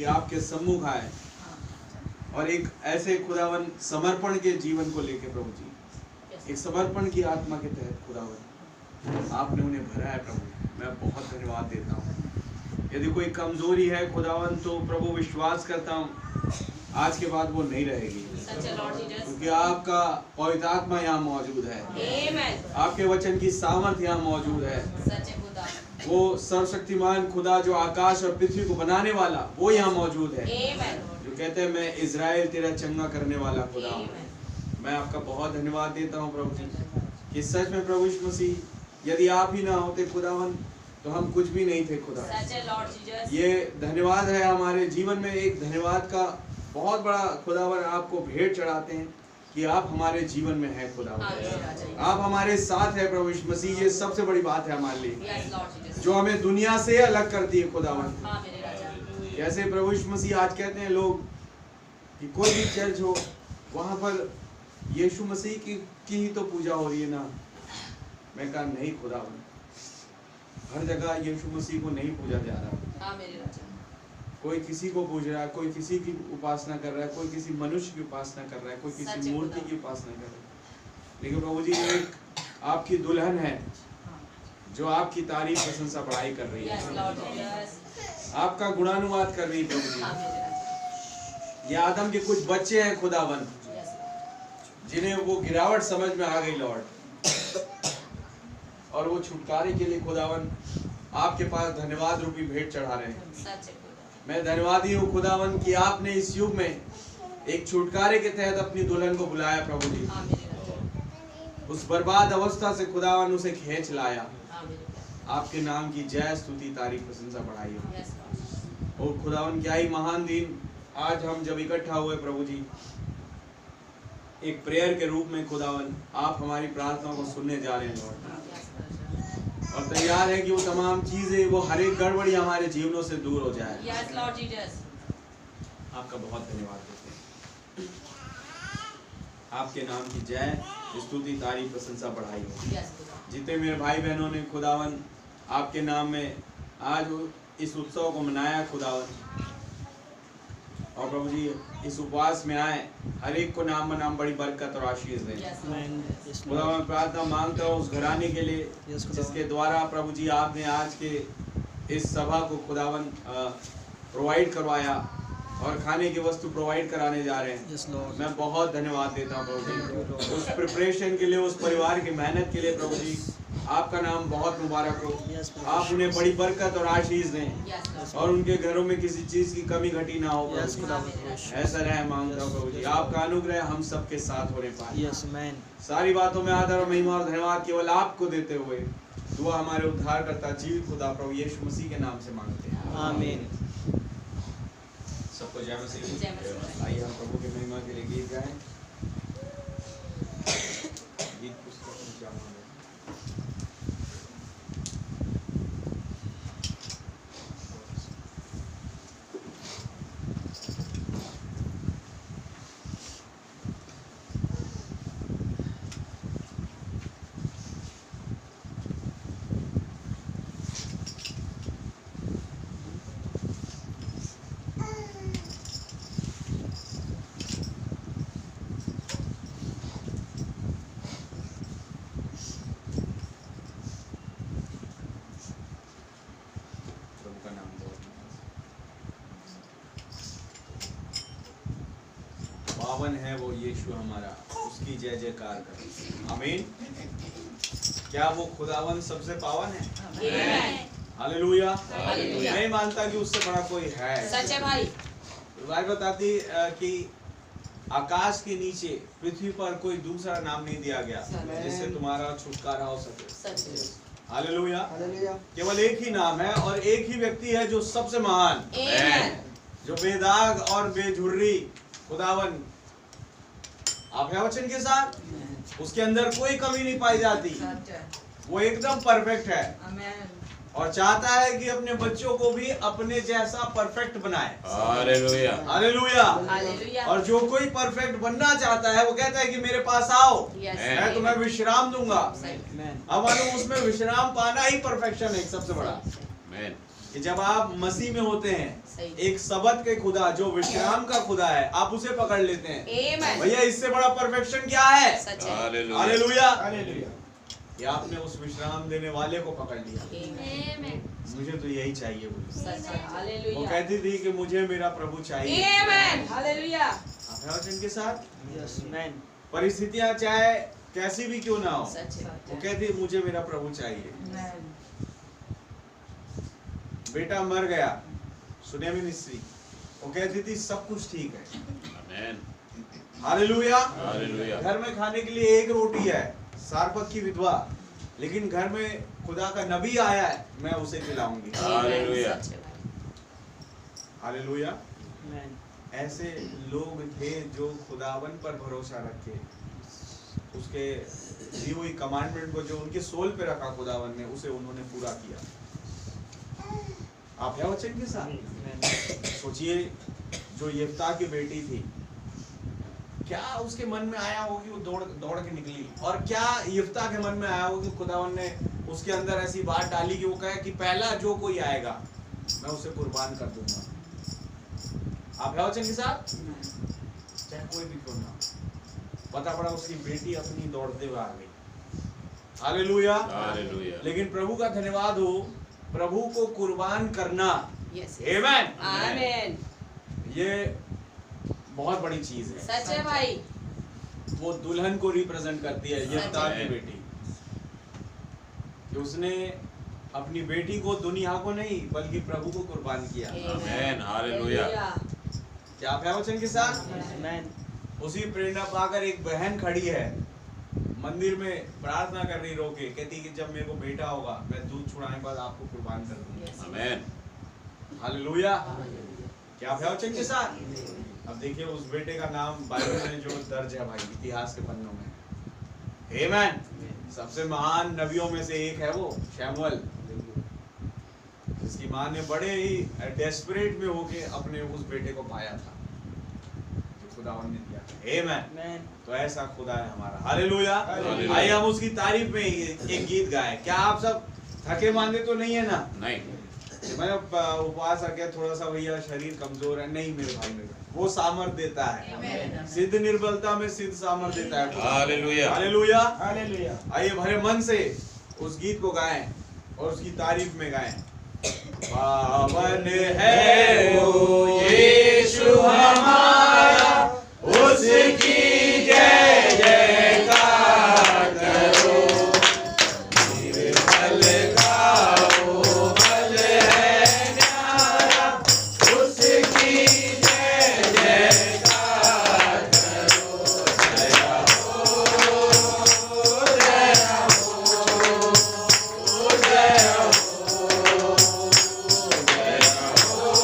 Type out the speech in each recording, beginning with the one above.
कि आपके सम्मुख आए और एक ऐसे खुदावन समर्पण के जीवन को लेके प्रभु जी, एक समर्पण की आत्मा के तहत खुदावन आपने उन्हें भरा है प्रभु। मैं बहुत धन्यवाद देता हूँ। यदि कोई कमजोरी है खुदावन तो प्रभु विश्वास करता हूँ आज के बाद वो नहीं रहेगी, क्योंकि आपका पवित्र आत्मा यहाँ मौजूद है, आपके वचन की सामर्थ्य यहाँ मौजूद है। वो सर्वशक्तिमान खुदा जो आकाश और पृथ्वी को बनाने वाला वो यहाँ मौजूद है, जो कहते हैं मैं इज़राइल तेरा चंगा करने वाला खुदा हूँ। मैं आपका बहुत धन्यवाद देता हूँ प्रभु जी कि सच में प्रभु यीशु मसीह यदि आप ही ना होते खुदावन तो हम कुछ भी नहीं थे खुदा। ये धन्यवाद है हमारे जीवन में, एक धन्यवाद का बहुत बड़ा खुदावन आपको भेंट चढ़ाते हैं कि आप हमारे जीवन में हैं खुदावन, आप हमारे साथ है प्रभु यीशु मसीह। ये सबसे बड़ी बात है हमारे लिए जो हमें दुनिया से अलग करती है खुदावन। जैसे प्रभु यीशु मसीह आज कहते हैं लोग कि कोई भी चर्च हो वहाँ पर यीशु मसीह की ही तो पूजा हो रही है ना। मैं कहा नहीं खुदावन, हर जगह यीशु मसीह को नहीं पूजा जा रहा। कोई किसी को पूज रहा है, कोई किसी की उपासना कर रहा है, कोई किसी मनुष्य की उपासना कर रहा है, कोई किसी मूर्ति की उपासना कर रहा है। लेकिन प्रभु जी एक आपकी दुल्हन है जो आपकी तारीफ प्रशंसा बढ़ाई कर रही है, आपका गुणानुवाद कर रही है प्रभु जी। ये आदम के कुछ बच्चे हैं खुदावन जिन्हें वो गिरावट समझ में आ गई लॉर्ड, और वो छुटकारे के लिए खुदावन आपके पास धन्यवाद रूपी भेंट चढ़ा रहे हैं। मैं धन्यवादी हूँ खुदावन कि आपने इस युग में एक छुटकारे के तहत अपनी दुल्हन को बुलाया प्रभु जी। उस बर्बाद अवस्था से खुदावन उसे खींच लाया। आपके नाम की जय स्तुति तारीफ प्रशंसा बढ़ाई हो। और खुदावन क्या ही महान दिन आज हम जब इकट्ठा हुए प्रभु जी, एक प्रेयर के रूप में खुदावन आप हमारी प्रार्थना को सुनने जा रहे हैं लॉर्ड, और तैयार है कि वो तमाम चीजें, वो हर एक गड़बड़ी हमारे जीवनों से दूर हो जाए। आपका बहुत धन्यवाद देते हैं। आपके नाम की जय स्तुति तारीफ प्रशंसा बढ़ाई हो। जितने मेरे भाई बहनों ने खुदावन आपके नाम में आज इस उत्सव को मनाया खुदावन, और प्रभु जी इस उपवास में आए, हर एक को नाम नाम बड़ी बरकत और आशीष दें। खुदावन प्रार्थना मांगता हूँ उस घराने के लिए जिसके द्वारा प्रभु जी आपने आज के इस सभा को खुदावन प्रोवाइड करवाया और खाने की वस्तु प्रोवाइड कराने जा रहे हैं। मैं बहुत धन्यवाद देता हूँ प्रभु जी उस प्रिपरेशन के लिए, उस परिवार की मेहनत के लिए। प्रभु जी आपका नाम बहुत मुबारक हो। आप उन्हें बड़ी बरकत और आशीष दें और उनके घरों में किसी चीज की कमी घटी ना हो। ऐसा रहे मांगता हूँ प्रभु जी, आपका अनुग्रह हम सबके साथ होने पाए। सारी बातों में आदर और महिमा और धन्यवाद केवल आपको देते हुए दुआ हमारे उद्धारकर्ता जीवित खुदा प्रभु यीशु मसीह के नाम से मांगते हैं, आमीन। सबको जय मसीह। आइए हम प्रभु की महिमा के लिए गीत गाएं। गीत पुस्तक में क्या मांगे? पावन है वो यीशु हमारा, उसकी जय जयकार करें, आमीन। क्या वो खुदावन सबसे पावन है? हालेलुया। नहीं मानता कि उससे बड़ा कोई है। सच है भाई। बाइबल बताती कि आकाश के नीचे पृथ्वी पर कोई दूसरा नाम नहीं दिया गया जिससे तुम्हारा छुटकारा हो सके। हालेलुया। केवल एक ही नाम है और एक ही व्यक्ति है जो सबसे महान, जो बेदाग और बेझुर्री खुदावन आप है वचन के साथ, उसके अंदर कोई कमी नहीं पाई जाती। वो एकदम परफेक्ट है और चाहता है कि अपने बच्चों को भी अपने जैसा परफेक्ट बनाए। Hallelujah, hallelujah. और जो कोई परफेक्ट बनना चाहता है वो कहता है कि मेरे पास आओ, मैं तुम्हें विश्राम दूंगा। अब मालूम उसमें विश्राम पाना ही परफेक्शन है। सबसे बड़ा कि जब आप मसीह में होते हैं एक सबत के खुदा जो विश्राम का खुदा है, आप उसे पकड़ लेते हैं। Amen. भैया इससे बड़ा परफेक्शन क्या है? सच है। हालेलुया। हालेलुया। कि आपने उस विश्राम देने वाले को पकड़ लिया। Amen. मुझे तो यही चाहिए बोली। सच है। वो हालेलुया। कहती थी कि मुझे मेरा प्रभु चाहिए। Amen. हालेलुया। आप हैं वचन के साथ? Yes man. परिस्थितियां चाहे कैसी भी क्यों ना हो, सच है। वो कहती मुझे मेरा प्रभु चाहिए। Amen. बेटा मर गया, सुनेमी मिस्री, वो कहती थी सब कुछ ठीक है। आमेन। हालेलुया। हालेलुया। घर में खाने के लिए एक रोटी है, सारपत की विधवा, लेकिन घर में खुदा का नबी आया है, मैं उसे खिलाऊंगी। हालेलुया। सच है भाई। हालेलुया। मैन। ऐसे लोग थे जो खुदावन पर भरोसा रखे, उसके दी हुई कमांडमेंट को जो उनके सोल पे रखा खुदावन ने, उसे उन्होंने पूरा किया। आप है वचन के साथ? सोचिए जो यिफ्ता की बेटी थी, क्या उसके मन में आया हो कि वो दौड़ के निकली, और क्या यिफ्ता के मन में आया हो कि खुदावन ने उसके अंदर ऐसी बात डाली कि वो कहे कि पहला जो कोई आएगा मैं उसे कुर्बान कर दूंगा। आप है वचन के साथ? चाहे कोई भी क्यों ना, पता पड़ा उसकी बेटी अपनी दौड़ते हुए आ गई। हालेलुया। हालेलुया। लेकिन प्रभु का धन्यवाद हो, प्रभु को कुर्बान करना, Yes. आमेन, Amen. ये बहुत बड़ी चीज है। सच है भाई। वो दुल्हन को रिप्रेजेंट करती है, यिफ्ता की है। बेटी, कि उसने अपनी बेटी को, दुनिया को नहीं बल्कि प्रभु को कुर्बान किया। आमेन। हालेलुया। क्या आप है वचन के साथ? मैन। उसी प्रेरणा पाकर एक बहन खड़ी है, मंदिर में प्रार्थना कर रही, रोके, कहती कि जब मेरे को बेटा होगा मैं दूध छुड़ाने के बाद आपको कुर्बान कर दूंगी। आमेन। हालेलुया। क्या आप है वचन के साथ? अब देखिए उस बेटे का नाम बाइबल में जो दर्ज है भाई, इतिहास के पन्नों में, आमेन, सबसे महान नबियों में से एक है वो शमूएल, जिसकी माँ ने बड़े ही डेस्परेट में होके अपने उस बेटे को पाया था, जो खुदावन ने दिया था। आमेन। मैन। तो ऐसा खुदा है हमारा। हालेलुया। हालेलुया। आइए हम उसकी तारीफ में एक गीत गाएं। क्या आप सब थके मांदे तो नहीं है ना? नहीं। मैं उपवास आ गया, थोड़ा सा भैया शरीर कमजोर है, नहीं मेरे भाई, मेरे वो सामर्थ देता है। Amen. सिद्ध निर्बलता में सिद्ध सामर्थ देता है। हालेलुया। हालेलुया। हालेलुया। आइए भरे मन से उस गीत को गाएं और उसकी तारीफ में गाएं। पावन है वो यीशु हमारा, उसकी जय जयकार करो, बल गाओ, बल है न्यारा, उसकी जय जयकार करो, दया हो, दया हो, दया हो, दया हो।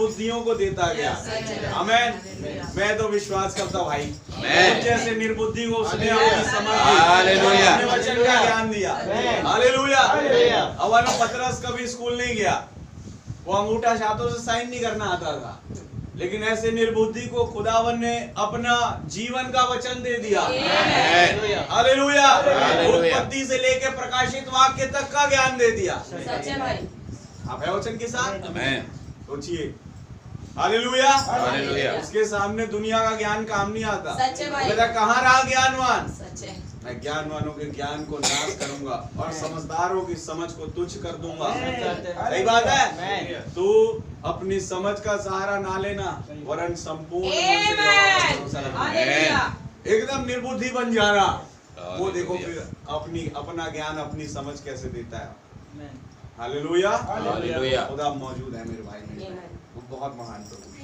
निर्बुद्धियों को देता गया। आमेन। मैं तो विश्वास करता हूँ भाई, आमेन। जैसे निर्बुद्धि को उसने अपनी समझ हालेलुया। अपने वचन का ज्ञान दिया। हालेलुया। अब पतरस कभी स्कूल नहीं गया, वो अंगूठा छातों से साइन नहीं करना आता था, लेकिन ऐसे निर्बुद्धि को खुदावन ने अपना जीवन का वचन दे दिया। हालेलुया। उत्पत्ति से लेकर प्रकाशित वाक्य तक का ज्ञान दे दिया। सच है भाई। आप है वचन के साथ? आमेन। सोचिए। हालेलुया। हालेलुया। उसके सामने दुनिया का ज्ञान काम नहीं आता। सच है भाई। बेटा कहाँ रहा ज्ञानवान? सच है। मैं ज्ञानवानों के ज्ञान को नाश करूंगा और समझदारों की समझ को तुच्छ कर दूंगा। सही बात है। तू अपनी समझ का सहारा ना लेना, वरन संपूर्ण मन से भरोसा रखना। हालेलुया। एकदम निर्बुद्धि बन जाना। वो हालेलुया। देखो फिर अपना ज्ञान अपनी समझ कैसे देता है। हालेलुया। हालेलुया। खुदा मौजूद है मेरे भाई में, आमेन। वो बहुत महान प्रभु है।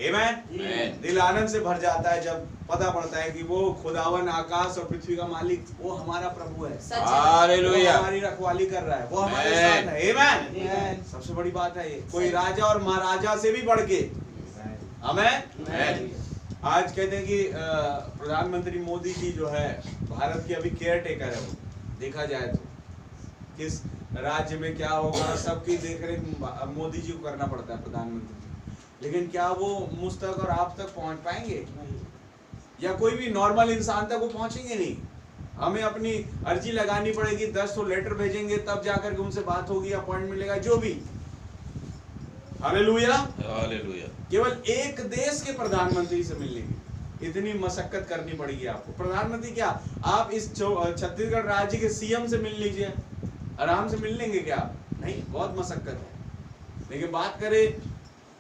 आमेन। आमेन। दिल आनंद से भर जाता है जब पता पड़ता है कि वो खुदावन आकाश और पृथ्वी का मालिक, वो हमारा प्रभु है। सच है। वो हालेलुया। हमारी रखवाली कर रहा है, वो हमारे आमेन। साथ है। आमेन। सबसे बड़ी बात है ये, कोई राजा और महाराजा से भी बढ़ के। आमेन। आमेन। आज कहते हैं कि प्रधानमंत्री मोदी जी जो है भारत के अभी केयर टेकर है। वो देखा जाए तो किस राज्य में क्या होगा सबकी देखरेख मोदी जी को करना पड़ता है, प्रधानमंत्री जी। लेकिन क्या वो मुझ तक और आप तक पहुंच पाएंगे, या कोई भी नॉर्मल इंसान तक वो पहुंचेंगे नहीं। हमें अपनी अर्जी लगानी पड़ेगी, 10 तो लेटर भेजेंगे, तब जाकर के उनसे बात होगी, अपॉइंटमेंट मिलेगा, जो भी। हालेलुया। हालेलुया। केवल एक देश के प्रधानमंत्री से मिलने की इतनी मशक्कत करनी पड़ेगी आपको। प्रधानमंत्री क्या, आप इस छत्तीसगढ़ राज्य के सीएम से मिल लीजिए, आराम से मिल लेंगे क्या? नहीं, बहुत मशक्कत है। लेकिन बात करें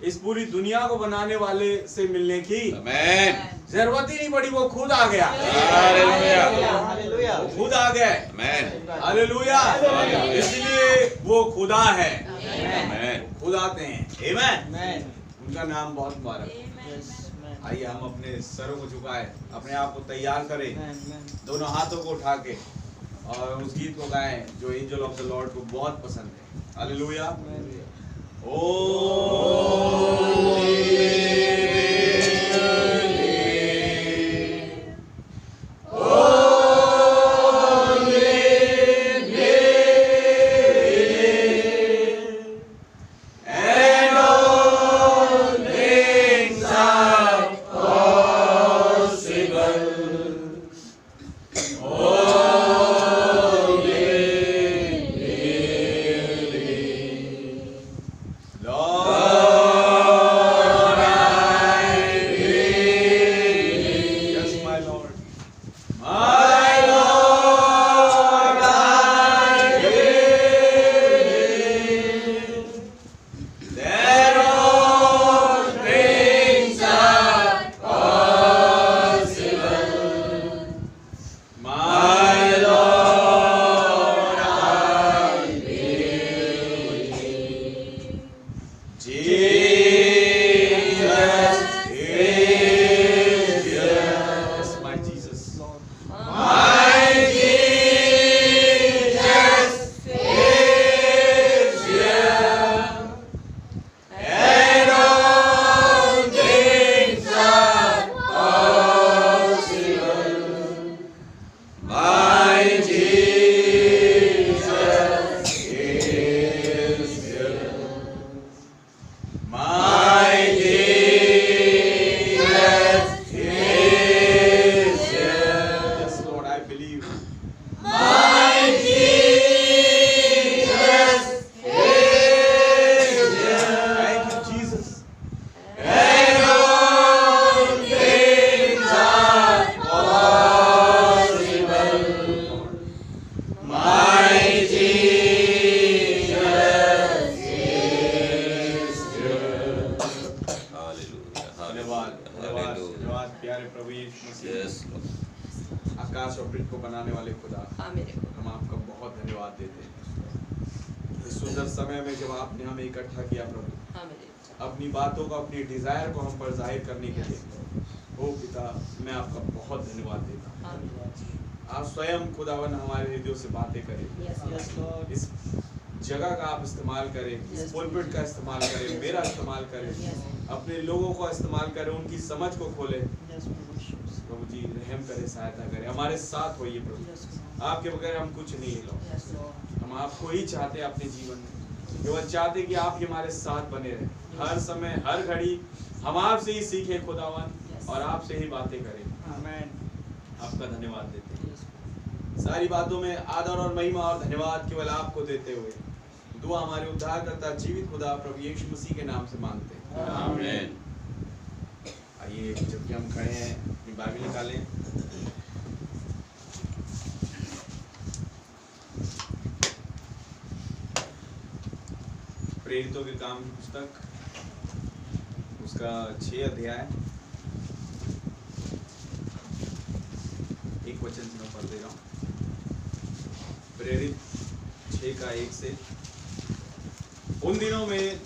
इस पूरी दुनिया को बनाने वाले से मिलने की, आमेन। जरूरत ही नहीं पड़ी, वो खुद आ गया। हालेलुया। वो खुद आ गए। आमेन। हालेलुया। इसलिए वो खुदा है, आमेन। खुद आते हैं। आमेन। आमेन। उनका नाम बहुत मुबारक। आइए हम अपने सरों को झुकाए, अपने आप को तैयार करें, दोनों हाथों को उठा के, और उस गीत को गाएं जो एंजल ऑफ द लॉर्ड को बहुत पसंद है। हालेलुया। आकाश और पृथ्वी को बनाने वाले खुदा, हम आपका बहुत धन्यवाद देते हैं इस सुंदर समय में जब आपने हमें इकट्ठा किया प्रभु, अपनी बातों को, अपनी डिजायर को हम पर जाहिर करने के लिए। ओ पिता, मैं आपका बहुत धन्यवाद देता हूँ। आप स्वयं खुदावन हमारे हृदयों से बातें करें, इस जगह का आप इस्तेमाल करें, इस पुलपिट का इस्तेमाल करें, मेरा इस्तेमाल करें, अपने लोगों को इस्तेमाल करें, उनकी समझ को खोलें। प्रभु जी रहम करें, सहायता करें, हमारे साथ होइए प्रभु। आपके बगैर हम कुछ नहीं है लॉर्ड। हम आपको ही चाहते हैं अपने जीवन में, केवल चाहते कि आप ही हमारे साथ बने रहें, हर समय हर घड़ी हम आपसे ही सीखें खुदावन, और आपसे ही बातें करें। आपका धन्यवाद देते हैं, सारी बातों में आदर और महिमा और धन्यवाद केवल आपको देते हुए दुआ हमारे उद्धारकर्ता जीवित खुदा प्रभु यीशु मसीह के नाम से मांगते हैं, आमीन। आइए जबकि हम खड़े हैं अपनी बाइबल निकालें। प्रेरितों के काम की पुस्तक उसका 6 अध्याय 1 वचन से मैं पढ़ दे रहा हूँ। प्रेरित 6 का 1 से। उन दिनों में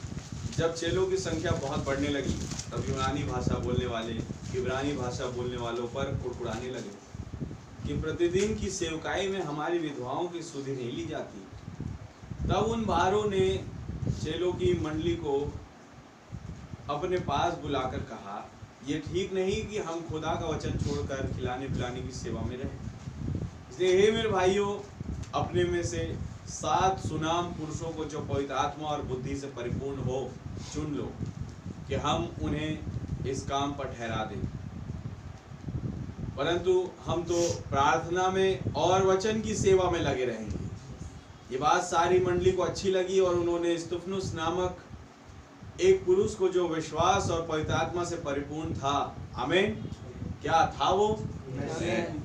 जब चेलों की संख्या बहुत बढ़ने लगी, तब यूनानी भाषा बोलने वाले इब्रानी भाषा बोलने वालों पर कुड़कुड़ाने लगे कि प्रतिदिन की सेवकाई में हमारी विधवाओं की सुधि नहीं ली जाती। तब उन बाहरों ने चेलों की मंडली को अपने पास बुलाकर कहा, ये ठीक नहीं कि हम खुदा का वचन छोड़कर खिलाने पिलाने की सेवा में रहें। इसलिए हे मेरे भाइयों, अपने में से 7 सुनाम पुरुषों को जो पवित्र आत्मा और बुद्धि से परिपूर्ण हो चुन लो, कि हम उन्हें इस काम पर ठहरा दें। परंतु हम तो प्रार्थना में और वचन की सेवा में लगे रहेंगे। ये बात सारी मंडली को अच्छी लगी और उन्होंने स्तिफनुस नामक एक पुरुष को जो विश्वास और पवित्र आत्मा से परिपूर्ण था, आमीन, क्या था वो?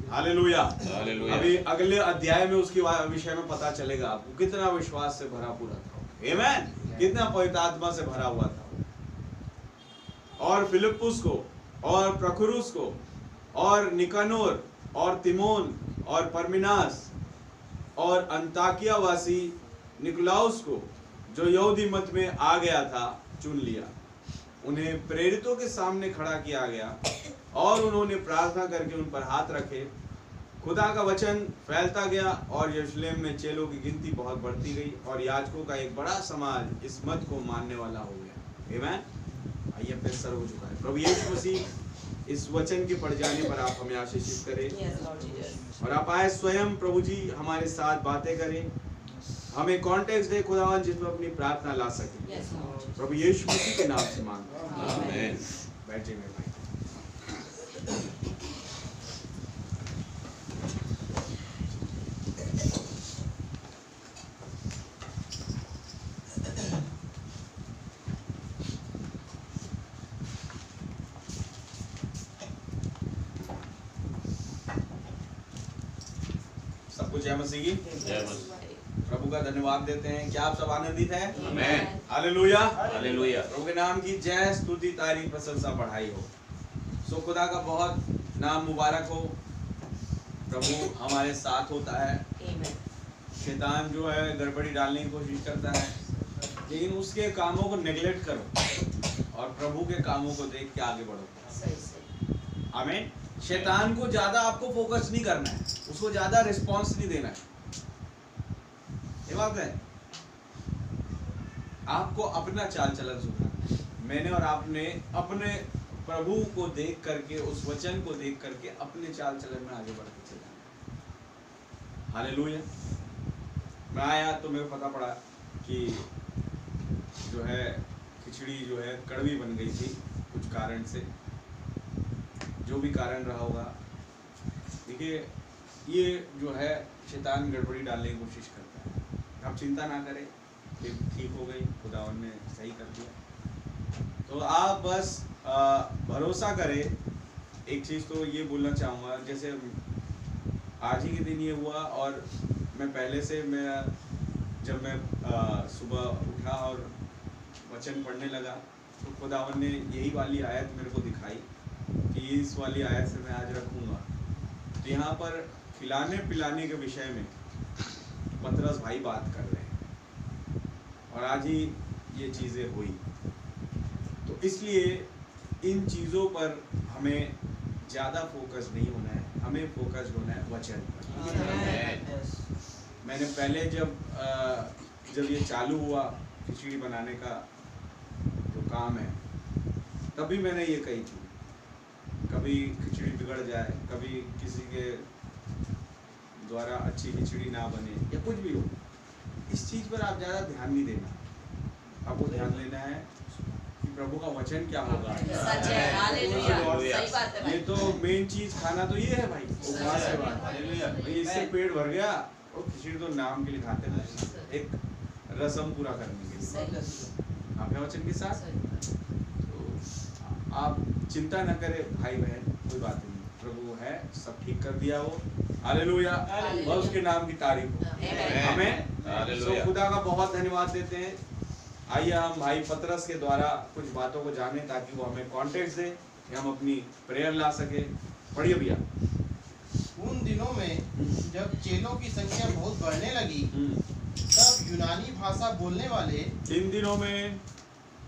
हालेलुया। हालेलुया। अभी अगले अध्याय में उसके विषय में पता चलेगा आपको कितना विश्वास से भरा पूरा था, आमीन, कितना पवित्र आत्मा से भरा हुआ था। और फिलिप्पुस को और प्रखुरुस को और निकानोर और तिमोन और परमिनास और अंताकिया वासी निकोलाउस को, जो यहूदी मत में आ गया था, चुन लिया। उन्हें प्रेरितों के सामने खड़ा किया गया और उन्होंने प्रार्थना करके उन पर हाथ रखे। खुदा का वचन फैलता गया और यरूशलेम में चेलों की गिनती बहुत बढ़ती गई और याजकों का एक बड़ा समाज इस मत को मानने वाला हो गया। आमीन। आइए अपने सर हो चुका है। प्रभु यीशु मसीह इस वचन के पढ़ जाने पर आप हमें आशीषित करें और आप आए स्वयं प्रभु जी हमारे साथ बातें करें, हमें कॉन्टेक्स्ट दे खुदावन जिसमें अपनी प्रार्थना ला सके। प्रभु यीशु मसीह के नाम से मांगते हैं, आमीन। बैठिए मेरे भाई। सबको जय मसीह की। जय मसीह। प्रभु का धन्यवाद देते हैं। क्या आप सब आनंदित हैं? आमीन। हालेलुया। हालेलुया। प्रभु के नाम की जय स्तुति तारीफ प्रशंसा बढ़ाई हो। सो खुदा का बहुत नाम मुबारक हो। प्रभु हमारे साथ होता है। शैतान जो है गड़बड़ी डालने की कोशिश करता है, लेकिन उसके कामों को नेगलेक्ट करो और प्रभु के कामों को देख के आगे बढ़ो। आमीन। शैतान को ज्यादा आपको फोकस नहीं करना है, उसको ज्यादा रिस्पॉन्स नहीं देना है। ये बात है, आपको अपना चाल चलन सुधारना है। मैंने और आपने अपने प्रभु को देख करके, उस वचन को देख करके अपने चाल चलन में आगे बढ़ते चलना है। हालेलुया। मैं आया तो मेरे को पता पड़ा कि जो है खिचड़ी जो है कड़वी बन गई थी कुछ कारण से, जो भी कारण रहा होगा। देखिए ये जो है शैतान गड़बड़ी डालने की कोशिश करता है। आप चिंता ना करें, ये ठीक हो गई, खुदावन ने सही कर दिया। तो आप बस भरोसा करें। एक चीज़ तो ये बोलना चाहूँगा, जैसे आज ही के दिन ये हुआ और मैं पहले से जब मैं सुबह उठा और वचन पढ़ने लगा तो खुदावन ने यही वाली आयत मेरे को दिखाई कि इस वाली आयत से मैं आज रखूँगा। तो यहाँ पर खिलाने पिलाने के विषय में पतरस भाई बात कर रहे हैं और आज ही ये चीज़ें हुई। तो इसलिए इन चीज़ों पर हमें ज़्यादा फोकस नहीं होना है, हमें फोकस होना है वचन पर। मैंने पहले जब जब ये चालू हुआ खिचड़ी बनाने का जो काम है, तभी मैंने ये कही थी, कभी खिचड़ी बिगड़ जाए, कभी किसी के द्वारा अच्छी खिचड़ी ना बने या कुछ भी हो, इस चीज पर आप ज्यादा ध्यान नहीं देना। आपको ध्यान देना है कि प्रभु का वचन क्या होगा। सच है, हालेलुया, सही बात है ये भाई। तो मेन चीज खाना तो ये है भाई, उपवास के बाद भाई इससे पेट भर गया और खिचड़ी तो नाम के लिए खाते हैं, एक रस्म पूरा करने के लिए। आप हैं वचन के साथ, तो आप चिंता न करें भाई बहन, कोई बात नहीं, प्रभु है, सब ठीक कर दिया वो। हालेलुया, और उसके नाम की तारीफ हो। हमें हालेलुया। खुदा का बहुत धन्यवाद देते हैं। आइए हम भाई पतरस के द्वारा कुछ बातों को जाने, ताकि वो हमें कॉन्टेक्स्ट दे कि हम अपनी प्रेयर ला सके। पढ़िए भैया। उन दिनों में जब चेलों की संख्या बहुत बढ़ने लगी, तब यूनानी भाषा बोलने वाले, किन दिनों में,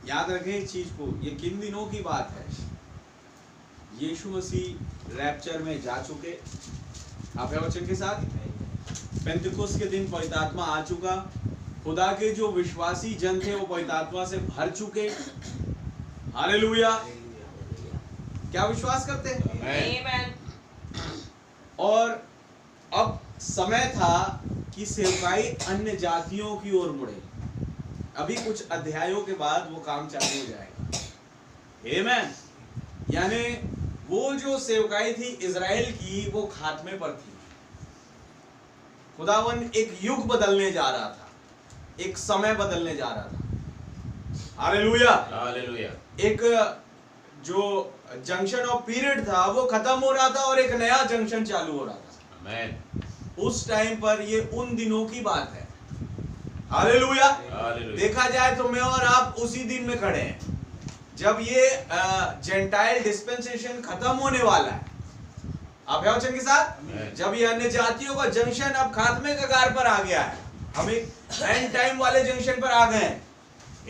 याद रखें इस चीज को, ये किन दिनों की बात है। यीशु मसीह रैप्चर में जा चुके, आप है वचन के साथ, पेंतिकुस्त के दिन पवित्र आत्मा आ चुका, खुदा के जो विश्वासी जन थे वो पवित्र आत्मा से भर चुके। हालेलुया, क्या विश्वास करते हैं? आमेन। और अब समय था कि सेवकाई अन्य जातियों की ओर मुड़े। अभी कुछ अध्यायों के बाद वो काम चालू हो जाएगा। आमेन। यानी वो जो सेवकाई थी इजराइल की, वो खात्मे पर थी। खुदावन एक युग बदलने जा रहा था, एक समय बदलने जा रहा था। Hallelujah, hallelujah. एक जो जंक्शन ऑफ पीरियड था वो खत्म हो रहा था और एक नया जंक्शन चालू हो रहा था। आमेन। उस टाइम पर ये उन दिनों की बात है। हालेलुया। हालेलुया। देखा जाए तो मैं और आप उसी दिन में खड़े हैं जब ये जेंटाइल डिस्पेंसेशन खत्म होने वाला है। आप है वचन के साथ, जब ये अन्य जातियों का जंक्शन अब खात्मे के कगार पर आ गया है, हम एक एंड टाइम वाले जंक्शन पर आ गए हैं।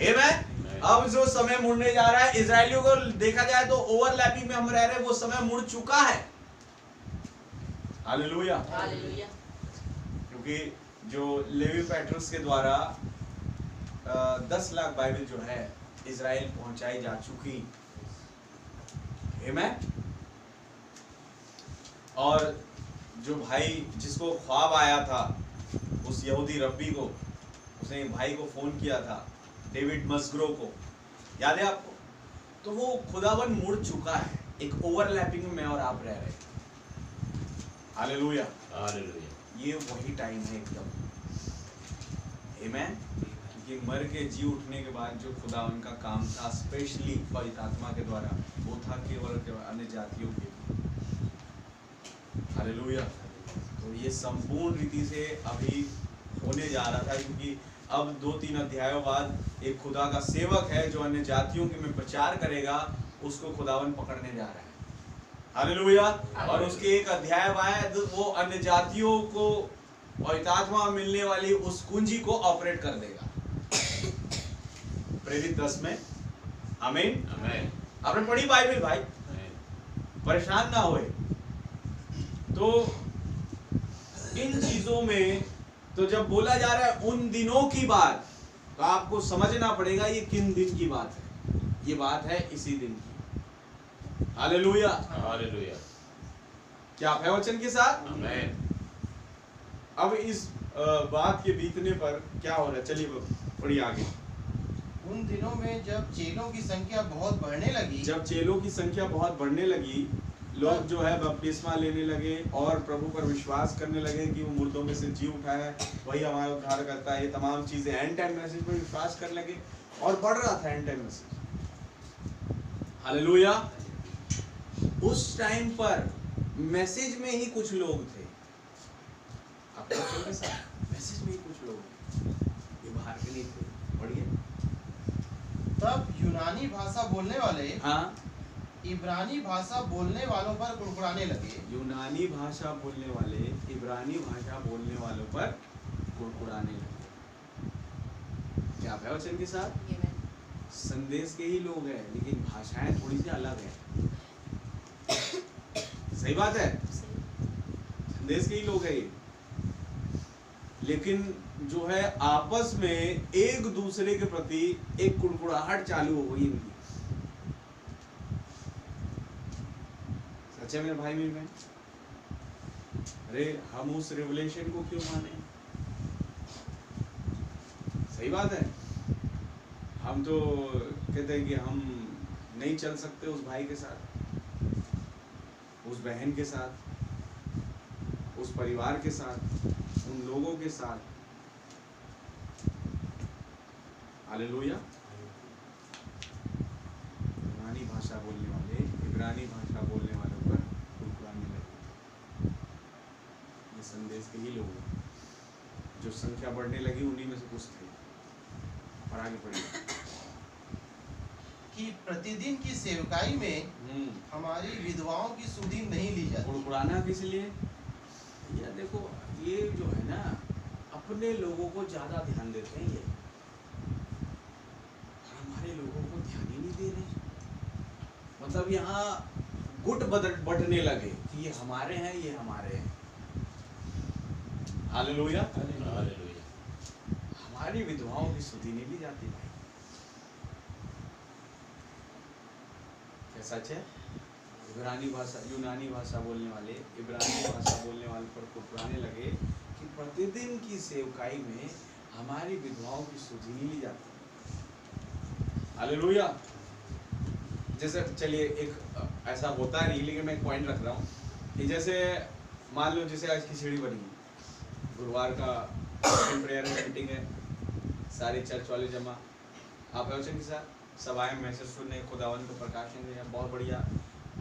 आमेन। अब जो समय मुड़ने जा रहा है, इजरायलियों को देखा जाए तो ओवरलैपिंग में हम रह रहे हैं, वो समय मुड़ चुका है। हालेलुया। हालेलुया। क्योंकि जो लेवी पैट्रस के द्वारा 10 लाख बाइबल जो है इजराइल पहुंचाई जा चुकी। आमेन। और जो भाई जिसको ख्वाब आया था, उस यहूदी रब्बी को, उसने भाई को फोन किया था, डेविड मस्ग्रो को, याद है आपको? तो वो खुदावन मुड़ चुका है, एक ओवरलैपिंग में मैं और आप रह रहे हैं। हालेलुया। हालेलुया। ये वही टाइम है एकदम। आमेन। क्योंकि मर के जी उठने के बाद जो खुदा उनका काम था, स्पेशली पवित्र आत्मा के द्वारा, वो था केवल अन्य जातियों के लिए। हालेलुया। तो ये संपूर्ण रीति से अभी होने जा रहा था, क्योंकि अब 2-3 अध्यायों बाद एक खुदा का सेवक है जो अन्य जातियों के में प्रचार करेगा, उसको खुदावन पकड़ने जा रहा है। हालेलुया। और उसके एक अध्याय बाद वो अन्य जातियों को पवित्र आत्मा मिलने वाली उस कुंजी को ऑपरेट कर देगा। प्रेरित 10 में। आमीन। आमेन। आपने पढ़ी बाइबल भाई, परेशान ना होए। तो इन चीजों में तो जब बोला जा रहा है उन दिनों की बात, तो आपको समझना पड़ेगा ये किन दिन की बात है। ये बात है इसी दिन की। हालेलुया। हालेलुया। क्या आप है वचन के साथ? आमेन। अब इस बात के बीतने पर क्या हो रहा है, चलिए पढ़िए आगे। उन दिनों में जब चेलों की संख्या बहुत बढ़ने लगी, जब चेलों की संख्या बहुत बढ़ने लगी, लोग जो है बपतिस्मा लेने लगे और प्रभु पर विश्वास करने लगे कि वो मुर्दों में से जी उठा है, वही हमारा उद्धार करता है, ये तमाम चीजें, एंड टाइम मैसेज पर विश्वास करने लगे और बढ़ रहा था एंड टाइम मैसेज। हालेलुया। उस टाइम पर मैसेज में ही कुछ लोग थे, आपके साथ मैसेज में ही कुछ लोग थे, ये बाहर के नहीं थे। पढ़िए। तब यूनानी भाषा बोलने वाले, हाँ, इब्रानी भाषा बोलने वालों पर कुड़कुड़ाने लगे। यूनानी भाषा बोलने वाले इब्रानी भाषा बोलने वालों पर कुड़कुड़ाने लगे। क्या है वचन के साथ? संदेश के ही लोग हैं, लेकिन भाषाएं थोड़ी सी अलग है। सही बात है, संदेश के ही लोग हैं ये। लेकिन जो है आपस में एक दूसरे के प्रति एक कुड़कुड़ाहट चालू हो गई इनकी। सच है मेरे भाई मेरी बहन? अरे हम उस रिवलेशन को क्यों माने? सही बात है। हम तो कहते हैं कि हम नहीं चल सकते उस भाई के साथ, उस बहन के साथ, उस परिवार के साथ, उन लोगों के साथ। हालेलुया। यूनानी भाषा बोलने वाले, इब्रानी भाषा बोलने वालों पर कुड़कुड़ाने लगे। ये संदेश के ही लोग हैं। जो संख्या बढ़ने लगी उन्हीं में से कुछ थे। और आगे बढ़िए कि प्रतिदिन की सेवकाई में हमारी विधवाओं की सुधि नहीं ली जाती। कुड़कुड़ाना किस लिए? या देखो, ये जो है ना, अपने लोगों को ज्यादा ध्यान देते हैं ये, और हमारे लोगों को ध्यान ही नहीं दे रहे। मतलब यहाँ गुट बटने लगे कि ये हमारे हैं, ये हमारे हैं। हालेलुया। हालेलुया। हमारी विधवाओं की सुधि नहीं ली जाती भाई। क्या सच है? इब्रानी भाषा, यूनानी भाषा बोलने वाले, इब्रानी भाषा बोलने वाले पर कुड़कुड़ाने लगे कि प्रतिदिन की सेवकाई में हमारी विधवाओं की सुधि नहीं ली जाती। हालेलुया। जैसे चलिए, एक ऐसा होता नहीं, लेकिन मैं एक पॉइंट रख रहा हूँ कि जैसे मान लो जैसे आज खिचड़ी बनी, गुरुवार का प्रेयर मीटिंग है, सारे चर्च वाले जमा, आप वचन के साथ सब आए, मैसेज सुनने, खुदावन को प्रकाशन दिया, बहुत बढ़िया।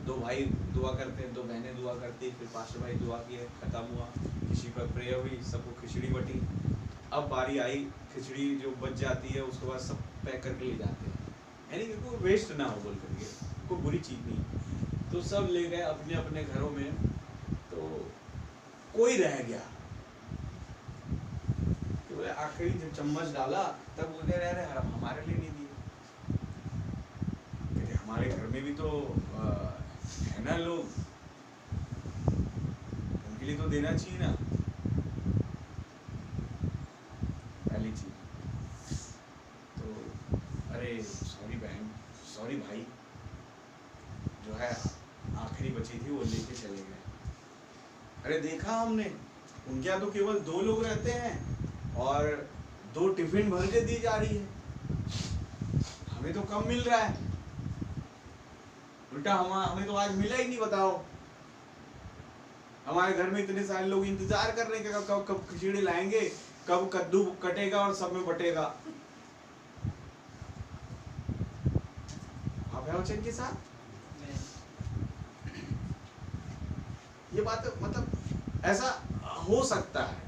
दो भाई दुआ करते हैं, दो बहनें दुआ करती, फिर पास्टर भाई दुआ किए, खत्म हुआ, किसी पर प्रेयर हुई, सबको खिचड़ी बटी। अब बारी आई, खिचड़ी जो बच जाती है उसके बाद सब पैक करके ले जाते हैं, यानी कि कोई वेस्ट ना हो बोल करके, कोई बुरी चीज़ नहीं। तो सब ले गए अपने अपने घरों में, तो कोई रह गया। तो आखिरी जब चम्मच डाला तब वो कह रहे हमारे लिए नहीं दिए। कहते हमारे घर में भी तो है ना लोग, उनके लिए तो देना चाहिए ना। पहली चीज तो अरे सॉरी बहन, सॉरी भाई, जो है आखिरी बची थी वो लेके चले गए। अरे देखा हमने, उनके यहाँ तो केवल 2 लोग रहते हैं और 2 टिफिन भर के दी जा रही है, हमें तो कम मिल रहा है। उल्टा हमें तो आज मिला ही नहीं। बताओ, हमारे घर में इतने सारे लोग इंतजार कर रहे हैं कि कब खिचड़ी लाएंगे, कब कद्दू कटेगा और सब में बटेगा। आप है वचन के साथ? ये बात मतलब ऐसा हो सकता है,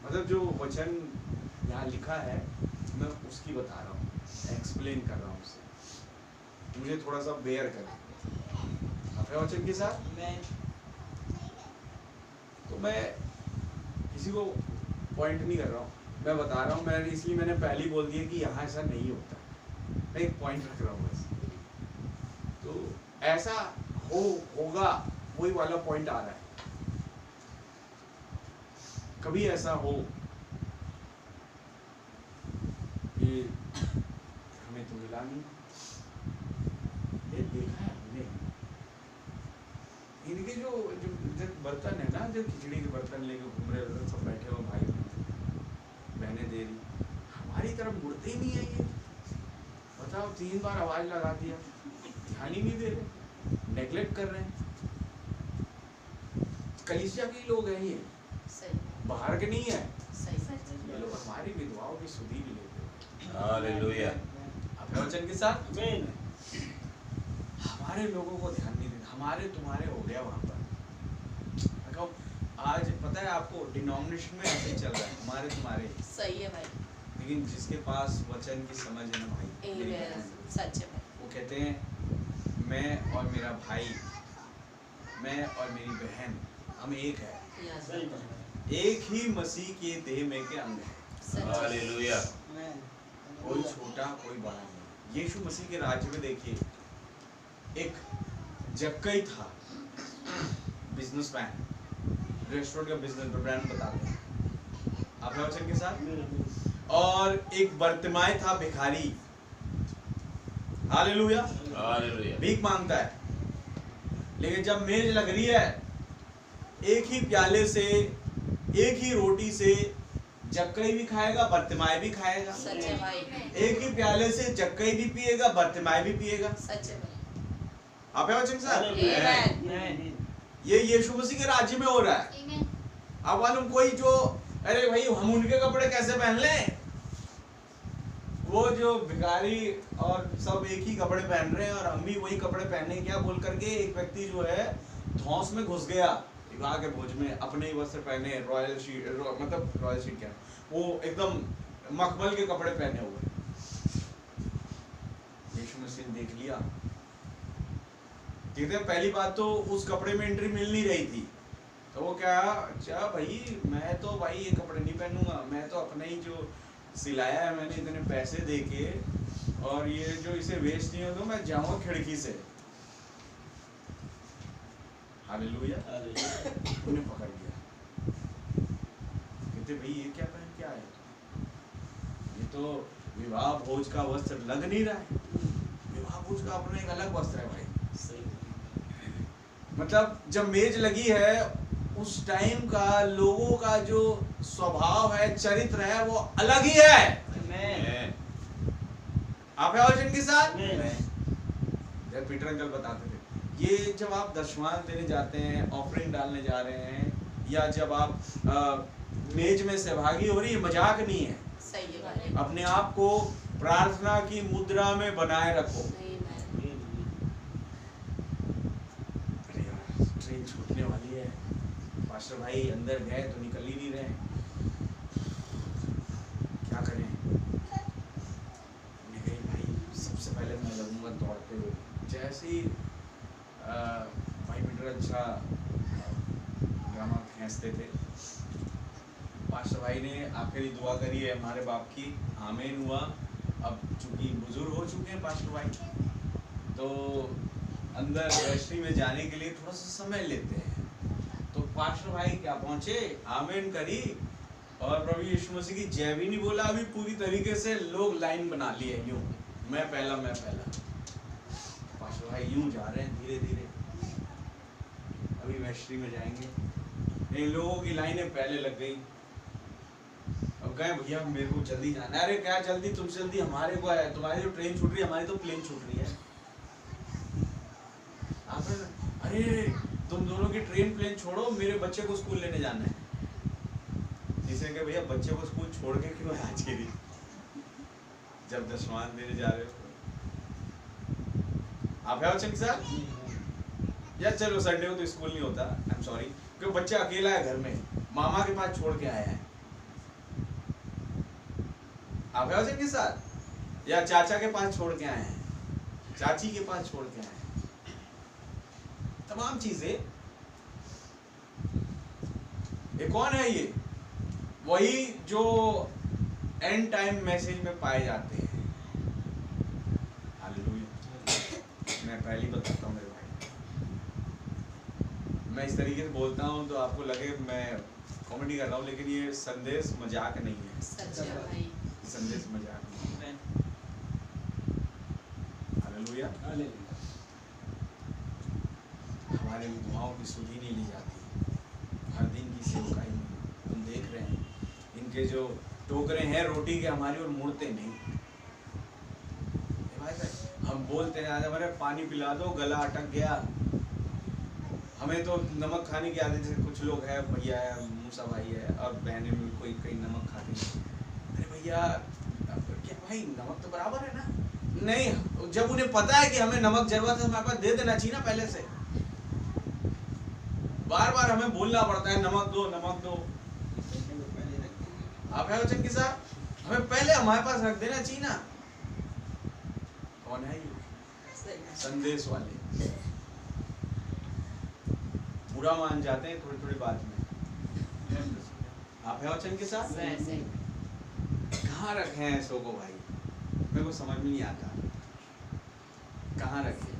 मतलब जो वचन यहाँ लिखा है मैं उसकी बता रहा हूँ, एक्सप्लेन कर रहा हूँ उससे, मुझे थोड़ा सा बेयर करें। आप है वचन के साथ? तो मैं किसी को पॉइंट नहीं कर रहा हूँ, मैं बता रहा हूँ। मैंने इसलिए मैंने पहले ही बोल दिया कि यहाँ ऐसा नहीं होता, मैं एक पॉइंट रख रहा हूँ बस। तो ऐसा होगा, वही वाला पॉइंट आ रहा है। कभी ऐसा हो कि हमें तो मिला नहीं, ये देखा है हमने, इनके जो बर्तन है ना, जो खिचड़ी के बर्तन लेके घूम रहे हैं, सब बैठे हुए भाई बहनें दे रही, हमारी तरफ मुड़ते ही नहीं है ये। बताओ, 3 बार आवाज लगा दिया, ध्यान ही नहीं दे रहे, नेगलेक्ट कर रहे हैं। कलीसिया के लोग हैं ये, बाहर के नहीं है। ये लोग हमारी विधवाओं की सुधि भी लेते हैं। हालेलुया। अपने वचन के साथ हमारे लोगों को ध्यान नहीं देना, हमारे तुम्हारे हो गया वहां पर। देखो आज पता है आपको, डिनोमिनेशन में ऐसे चल रहा है, हमारे तुम्हारे। सही है भाई। लेकिन जिसके पास वचन की समझ है ना भाई, सच है भाई, वो कहते हैं मैं और मेरा भाई, मैं और मेरी बहन, हम एक है, एक ही मसीह के देह में के अंग है। हालेलुया। कोई छोटा कोई बड़ा नहीं। यीशु मसीह के राज्य में देखिए, एक जक्कई था, बिजनेसमैन, रेस्टोरेंट का बिजनेस ब्रांड बताते हैं, आप है वचन के साथ। और एक बर्तिमाई था भिखारी, हालेलुया, हालेलुया। भीख मांगता है, लेकिन जब मेज लग रही है, एक ही प्याले से, एक ही रोटी से जक्कई भी खाएगा, बर्तिमाई भी खाएगा। सच है भाई, एक ही प्याले से जक्कई भी पिएगा, बर्तिमाई भी पिएगा। सच है भाई। आप है वचन के साथ। आमीन। ये यीशु मसीह के राज्य में हो रहा है। अब मालूम कोई जो, अरे भाई हम उनके कपड़े कैसे पहन लें, वो जो भिखारी और सब एक ही कपड़े पहन रहे हैं और हम भी वही कपड़े पहने क्या बोल करके एक व्यक्ति जो है धौंस में घुस गया विवाह के भोज में, अपने ही वस्त्र पहने, रॉयल शीट मतलब रॉयल शीट क्या, वो एकदम मखमल के कपड़े पहने हुए। यीशु मसीह ने देख लिया। कहते हैं पहली बात तो उस कपड़े में एंट्री मिल नहीं रही थी, तो वो क्या, अच्छा भाई मैं तो भाई ये कपड़े नहीं पहनूंगा, मैं तो अपना ही जो सिलाया है मैंने इतने पैसे दे के, और ये जो इसे वेस्ट नहीं हो तो मैं जाऊंगा खिड़की से। हालेलुया। उन्हें पकड़ लिया, कहते भाई ये क्या पहन के आए, ये तो विवाह भोज का वस्त्र लग नहीं रहा है। विवाह भोज का अपना एक अलग वस्त्र है भाई। मतलब जब मेज लगी है उस टाइम का लोगों का जो स्वभाव है, चरित्र है, वो अलग ही है। आप है वचन के साथ। जब पीटर अंकल बताते थे, ये जब आप दशमांश देने जाते हैं, ऑफरिंग डालने जा रहे हैं, या जब आप मेज में सहभागी हो रही है, मजाक नहीं है। सही है भाई। अपने आप को प्रार्थना की मुद्रा में बनाए रखो। ट्रेन छूटने वाली है, पास्टर भाई अंदर गए तो निकल ही नहीं रहे, क्या करें। मैंने कही भाई सबसे पहले मैं लगूंगा दौड़ते हुए। जैसे ही भाई पीटर अच्छा ड्रामा खींचते थे, पास्टर भाई ने आखिरी दुआ करी है हमारे बाप की, आमीन हुआ। अब चूंकि बुजुर्ग हो चुके हैं पास्टर भाई, तो अंदर रेस्ट्री में जाने के लिए थोड़ा सा समय लेते हैं। तो पास्टर भाई क्या पहुंचे, आमीन करी और प्रभु यीशु मसीह की जय भी नहीं बोला। अभी पूरी तरीके से लोग लाइन बना लिए यूं, मैं पहला मैं पहला। पास्टर भाई यूं जा रहे हैं धीरे धीरे, अभी रेस्ट्री में जाएंगे, इन लोगों की लाइनें पहले लग गई। अब कहे भैया मेरे को जल्दी जाना है। अरे क्या जल्दी, तुमसे जल्दी हमारे को है, तुम्हारी जो ट्रेन छूट रही है, हमारी तो प्लेन छूट रही है। अरे तुम दोनों की ट्रेन प्लेन छोड़ो, मेरे बच्चे को स्कूल लेने जाना है। जिसे कहे भैया बच्चे को स्कूल छोड़ के क्यों आज के दिन, जब दशमान देने जा रहे हो। आप है वचन के साथ। या चलो संडे को तो स्कूल नहीं होता, आई एम सॉरी, क्योंकि बच्चा अकेला है घर में, मामा के पास छोड़ के आया है। आप है वचन के साथ। या चाचा के पास छोड़ के आए हैं, चाची के पास छोड़ के आए हैं, तमाम चीजें। ये कौन है, ये वही जो एंड टाइम मैसेज में पाए जाते हैं। हालेलुया। मैं पहली बताता हूँ मेरे भाई, मैं इस तरीके से बोलता हूँ तो आपको लगे मैं कॉमेडी कर रहा हूँ, लेकिन ये संदेश मजाक नहीं है। सच है भाई। संदेश मजाक नहीं है। हालेलुया। हमारे दुआओं की सुधी नहीं ली जाती, हर दिन की सेवकाई में हम देख रहे हैं, इनके जो टोकरे हैं रोटी के हमारी ओर मुड़ते नहीं। हम बोलते हैं आज हमारे पानी पिला दो, गला अटक गया। हमें तो नमक खाने की आदत, जैसे कुछ लोग हैं, भैया है, मूसा भाई है और बहनें में कोई कई नमक खाते हैं। अरे भैया क्या भाई नमक तो बराबर है ना, नहीं, जब उन्हें पता है कि हमें नमक जरूरत है, हमारे पास दे देना चाहिए ना पहले से। बार बार हमें बोलना पड़ता है नमक दो नमक दो। आप है वचन के साथ, हमें पहले हमारे पास रख देना चाहिए ना। कौन है ये? संदेश वाले बुरा मान जाते हैं थोड़ी थोड़ी बात में। आप है वचन के साथ। कहाँ रखे हैं इसको को भाई, मेरे को समझ में नहीं आता कहाँ रखे।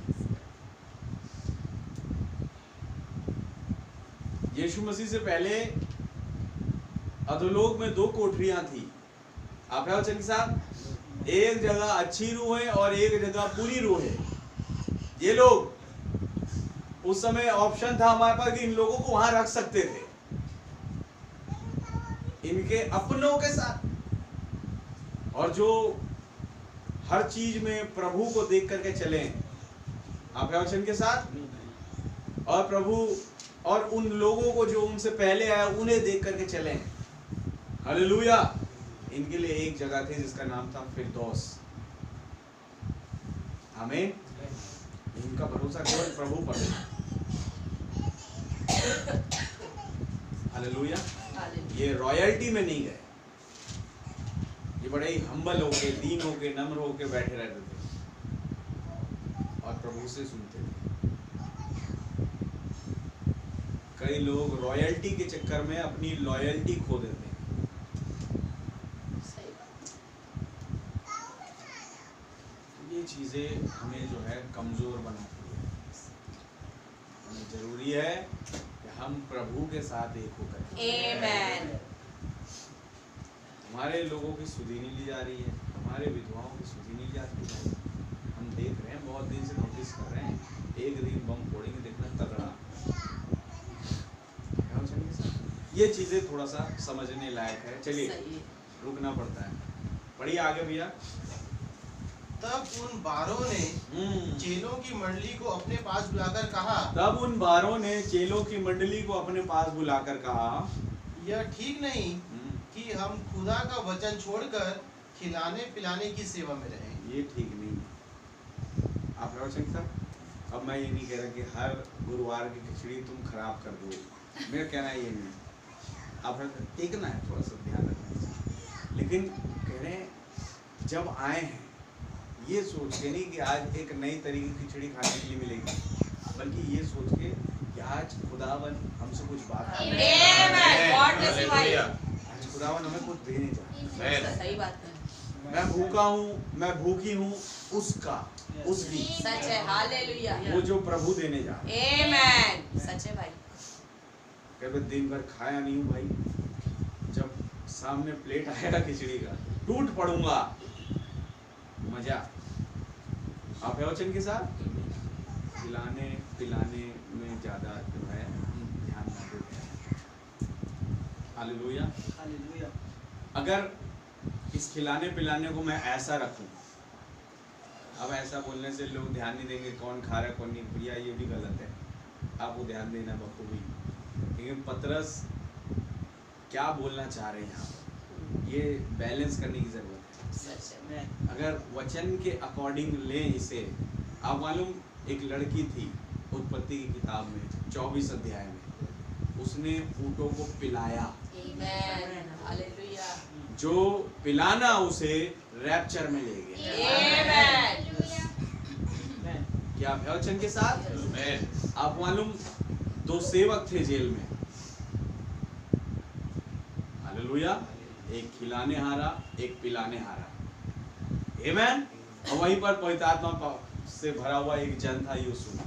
यीशु मसीह से पहले अधोलोक में 2 कोठरियां थी। आप है वचन के साथ? एक जगह अच्छी रूह है और एक जगह बुरी रूह है। ये लोग, उस समय ऑप्शन था हमारे पास कि इन लोगों को वहां रख सकते थे, इनके अपनों के साथ, और जो हर चीज में प्रभु को देख करके चले। आप है वचन के साथ? और प्रभु और उन लोगों को जो उनसे पहले आया उन्हें देख करके चले। हालेलुया। इनके लिए एक जगह थी जिसका नाम था फिरदौस। आमीन। इनका भरोसा केवल प्रभु पर है। हालेलुया। ये रॉयल्टी में नहीं गए, ये बड़े ही हम्बल होके, दीन होके, नम्र होके बैठे रहते थे और प्रभु से सुनते थे। कई लोग रॉयल्टी के चक्कर में अपनी लॉयल्टी खो देते हैं। ये चीजें हमें जो है कमजोर बनाती है। हमें जरूरी है कि हम प्रभु के साथ एक होकर, आमेन। हमारे लोगों की सुधि नहीं ली जा रही है, हमारे विधवाओं की सुधि नहीं जाती है। हम देख रहे हैं, बहुत दिन से नोटिस कर रहे हैं, एक दिन बम फोड़ेंगे, देखना तगड़ा। ये चीजें थोड़ा सा समझने लायक है। चलिए, रुकना पड़ता है। पढ़िए आगे भैया। तब उन 12 ने चेलों की मंडली को अपने पास बुलाकर कहा, तब उन 12 ने चेलों की मंडली को अपने पास बुलाकर कहा, यह ठीक नहीं कि हम खुदा का वचन छोड़कर खिलाने पिलाने की सेवा में रहें। ये ठीक नहीं। आप रोशन सर, अब मैं ये नहीं कह रहा कि हर गुरुवार की खिचड़ी तुम खराब कर दो, मेरा कहना ये नहीं। आप टेकना है, थोड़ा सा ध्यान रखना है, लेकिन कह रहे हैं जब आए हैं ये सोच के नहीं कि आज एक नई तरीके की खिचड़ी खाने के लिए मिलेगी, बल्कि ये सोच के कि आज खुदावन हमसे कुछ बात आज खुदावन हमें कुछ देने चाहिए। सही बात है। मैं भूखा हूँ, मैं भूखी हूँ, उसकी सच है। हालेलुया। वो जो प्रभु देने जा रहे हैं। आमेन। सच है भाई। कभी दिन भर खाया नहीं हूँ भाई, जब सामने प्लेट आएगा खिचड़ी का टूट पड़ूंगा। मजा। आप है वचन के साथ? खिलाने पिलाने में ज्यादा जो है ध्यान ना देते हैं। हालेलुया। हालेलुया। अगर इस खिलाने पिलाने को मैं ऐसा रखूं, अब ऐसा बोलने से लोग ध्यान नहीं देंगे कौन खा रहा है कौन नहीं, भैया ये भी गलत है, आपको ध्यान देना बखूबी। लेकिन पतरस क्या बोलना चाह रहे हैं यहाँ पर, ये बैलेंस करने की जरूरत है। अगर वचन के अकॉर्डिंग लें इसे, आप मालूम एक लड़की थी उत्पत्ति की किताब में 24 अध्याय में, उसने ऊँटों को पिलाया। हालेलुया। जो पिलाना उसे रैप्चर में ले गया। क्या आप वचन के साथ? आप मालूम 2 सेवक थे जेल में। हालेलुया। एक खिलाने हारा, एक पिलाने हारा। आमेन। और वहीं पर पवित्र आत्मा से भरा हुआ एक जन था यूसुफ।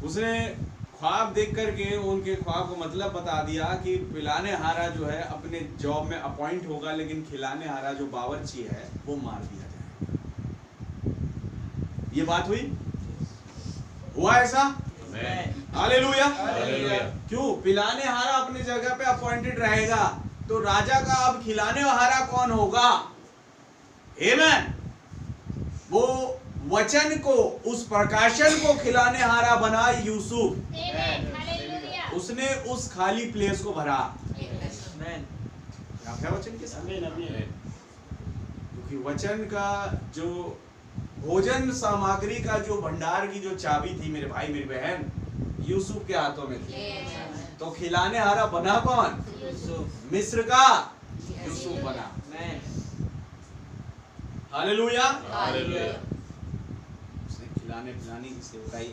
उसने ख्वाब देख करके उनके ख्वाब को मतलब बता दिया कि पिलाने हारा जो है अपने जॉब में अपॉइंट होगा, लेकिन खिलाने हारा जो बावर्ची है वो मार दिया जाएगा। ये बात हुई? हुआ ऐसा? हालेलुया। क्यों? पिलाने हारा अपनी जगह पे अपॉइंटेड रहेगा, तो राजा का अब खिलाने हारा कौन होगा? आमेन। वो वचन को, उस प्रकाशन को खिलाने हारा बना यूसुफ। उसने उस खाली प्लेस को भरा। क्या वचन के साथ? क्योंकि वचन का जो भोजन सामग्री का जो भंडार की जो चाबी थी मेरे भाई मेरी बहन, यूसुफ के हाथों में थी। तो खिलाने हारा बना कौन? मिस्र का यूसुफ बना। हालेलुया। उसने खिलाने पिलाने की सेवकाई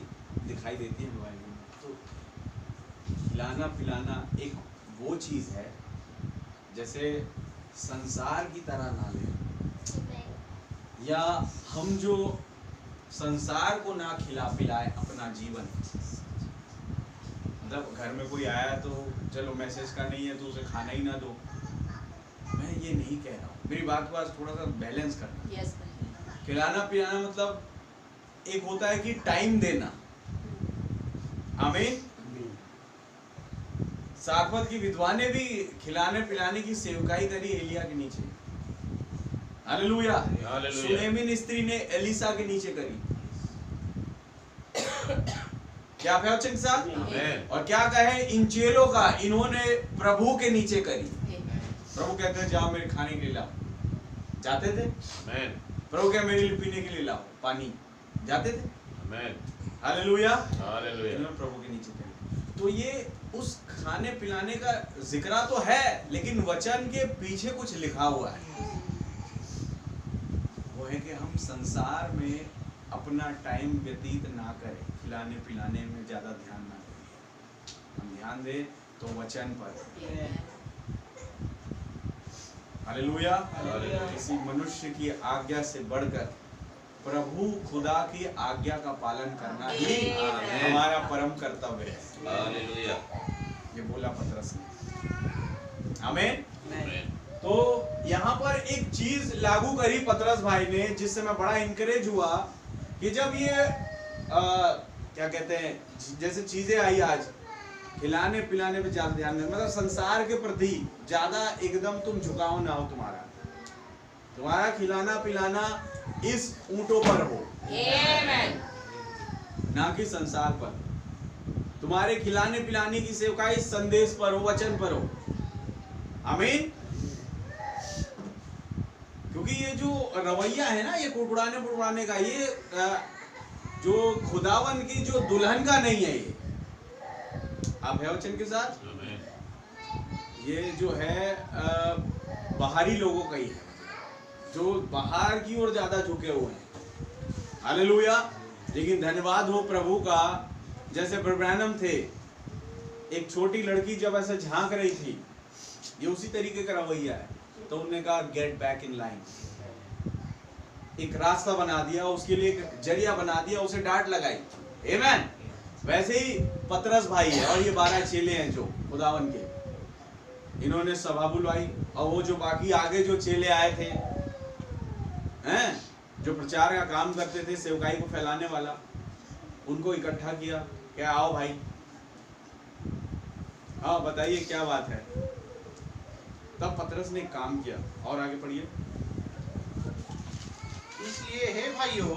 दिखाई देती है मोबाइल में। तो खिलाना पिलाना एक वो चीज है जैसे संसार की तरह ना ले, या हम जो संसार को ना खिला पिलाए अपना जीवन, मतलब घर में कोई आया तो चलो मैसेज का नहीं है तो उसे खाना ही ना दो, मैं ये नहीं कह रहा हूँ। मेरी बात को आज थोड़ा सा बैलेंस करना। यस भाई। खिलाना पिलाना मतलब एक होता है कि टाइम देना, आमीन। सारफत की विधवा ने भी खिलाने पिलाने की सेवकाई करी एलिया के नीचे, हालेलुया। सुनेमिन स्त्री ने एलिसा के नीचे करी। क्या वचन साहब? आमीन। और क्या कहे इन चेलों का, इन्होंने प्रभु के नीचे करी। प्रभु कहते हैं जाओ मेरे खाने के लिए लाओ, जाते थे। आमीन। प्रभु क्या मेरे लिए पीने के लिए लाओ पानी, जाते थे। आमीन। हालेलुया। हालेलुया। इन्होंने प्रभु के नीचे करी। तो ये उस खाने पिलाने का जिक्र तो है, लेकिन वचन के पीछे कुछ लिखा हुआ है। वो है कि हम संसार में अपना टाइम व्यतीत ना करें, खिलाने पिलाने में ज्यादा ध्यान ना दें। हम ध्यान दें तो वचन पर। हालेलुया। किसी मनुष्य की आज्ञा से बढ़कर प्रभु खुदा की आज्ञा का पालन करना ही हमारा परम कर्तव्य है। हालेलुया। ये बोला पतरस ने, आमीन। आमीन। तो यहाँ पर एक चीज लागू करी पतरस भाई ने, जिससे मैं बड़ा इंकरेज हुआ कि जब ये क्या कहते हैं, जैसे चीजें आई आज, खिलाने पिलाने पे ज्यादा ध्यान दें, मतलब संसार के प्रति ज्यादा एकदम तुम झुकाव ना हो, तुम्हारा खिलाना पिलाना इस ऊंटों पर हो, आमीन। ना कि संसार पर। तुम्हारे खिलाने पिलाने की सेवकाई संदेश पर हो, वचन पर हो, आमीन। क्योंकि ये जो रवैया है ना, ये कुड़कुड़ाने पुड़कुड़ाने का, ये जो खुदावन की जो दुल्हन का नहीं है। ये आप है वचन के साथ, आमीन। ये जो है बाहरी लोगों का ही है, जो बाहर की ओर ज्यादा झुके हुए हैं। हालेलुया। लेकिन धन्यवाद हो प्रभु का, जैसे ब्रैनम थे, एक छोटी लड़की जब ऐसे झांक रही थी, ये उसी तरीके का रवैया है, तो उन्होंने कहा गेट बैक इन लाइन, एक रास्ता बना दिया उसके लिए, एक जरिया बना दिया, उसे डांट लगाई। आमीन। वैसे ही पतरस भाई है और ये 12 चेले हैं जो खुदावन के, इन्होंने सभा बुलवाई, और वो जो बाकी आगे जो चेले आए थे हैं, जो प्रचार का काम करते थे, सेवकाई को फैलाने वाला, उनको इकट्ठा किया, क्या आओ भाई, हाँ बताइए क्या बात है। तब पतरस ने काम किया, और आगे पढ़िए। इसलिए हे भाइयों,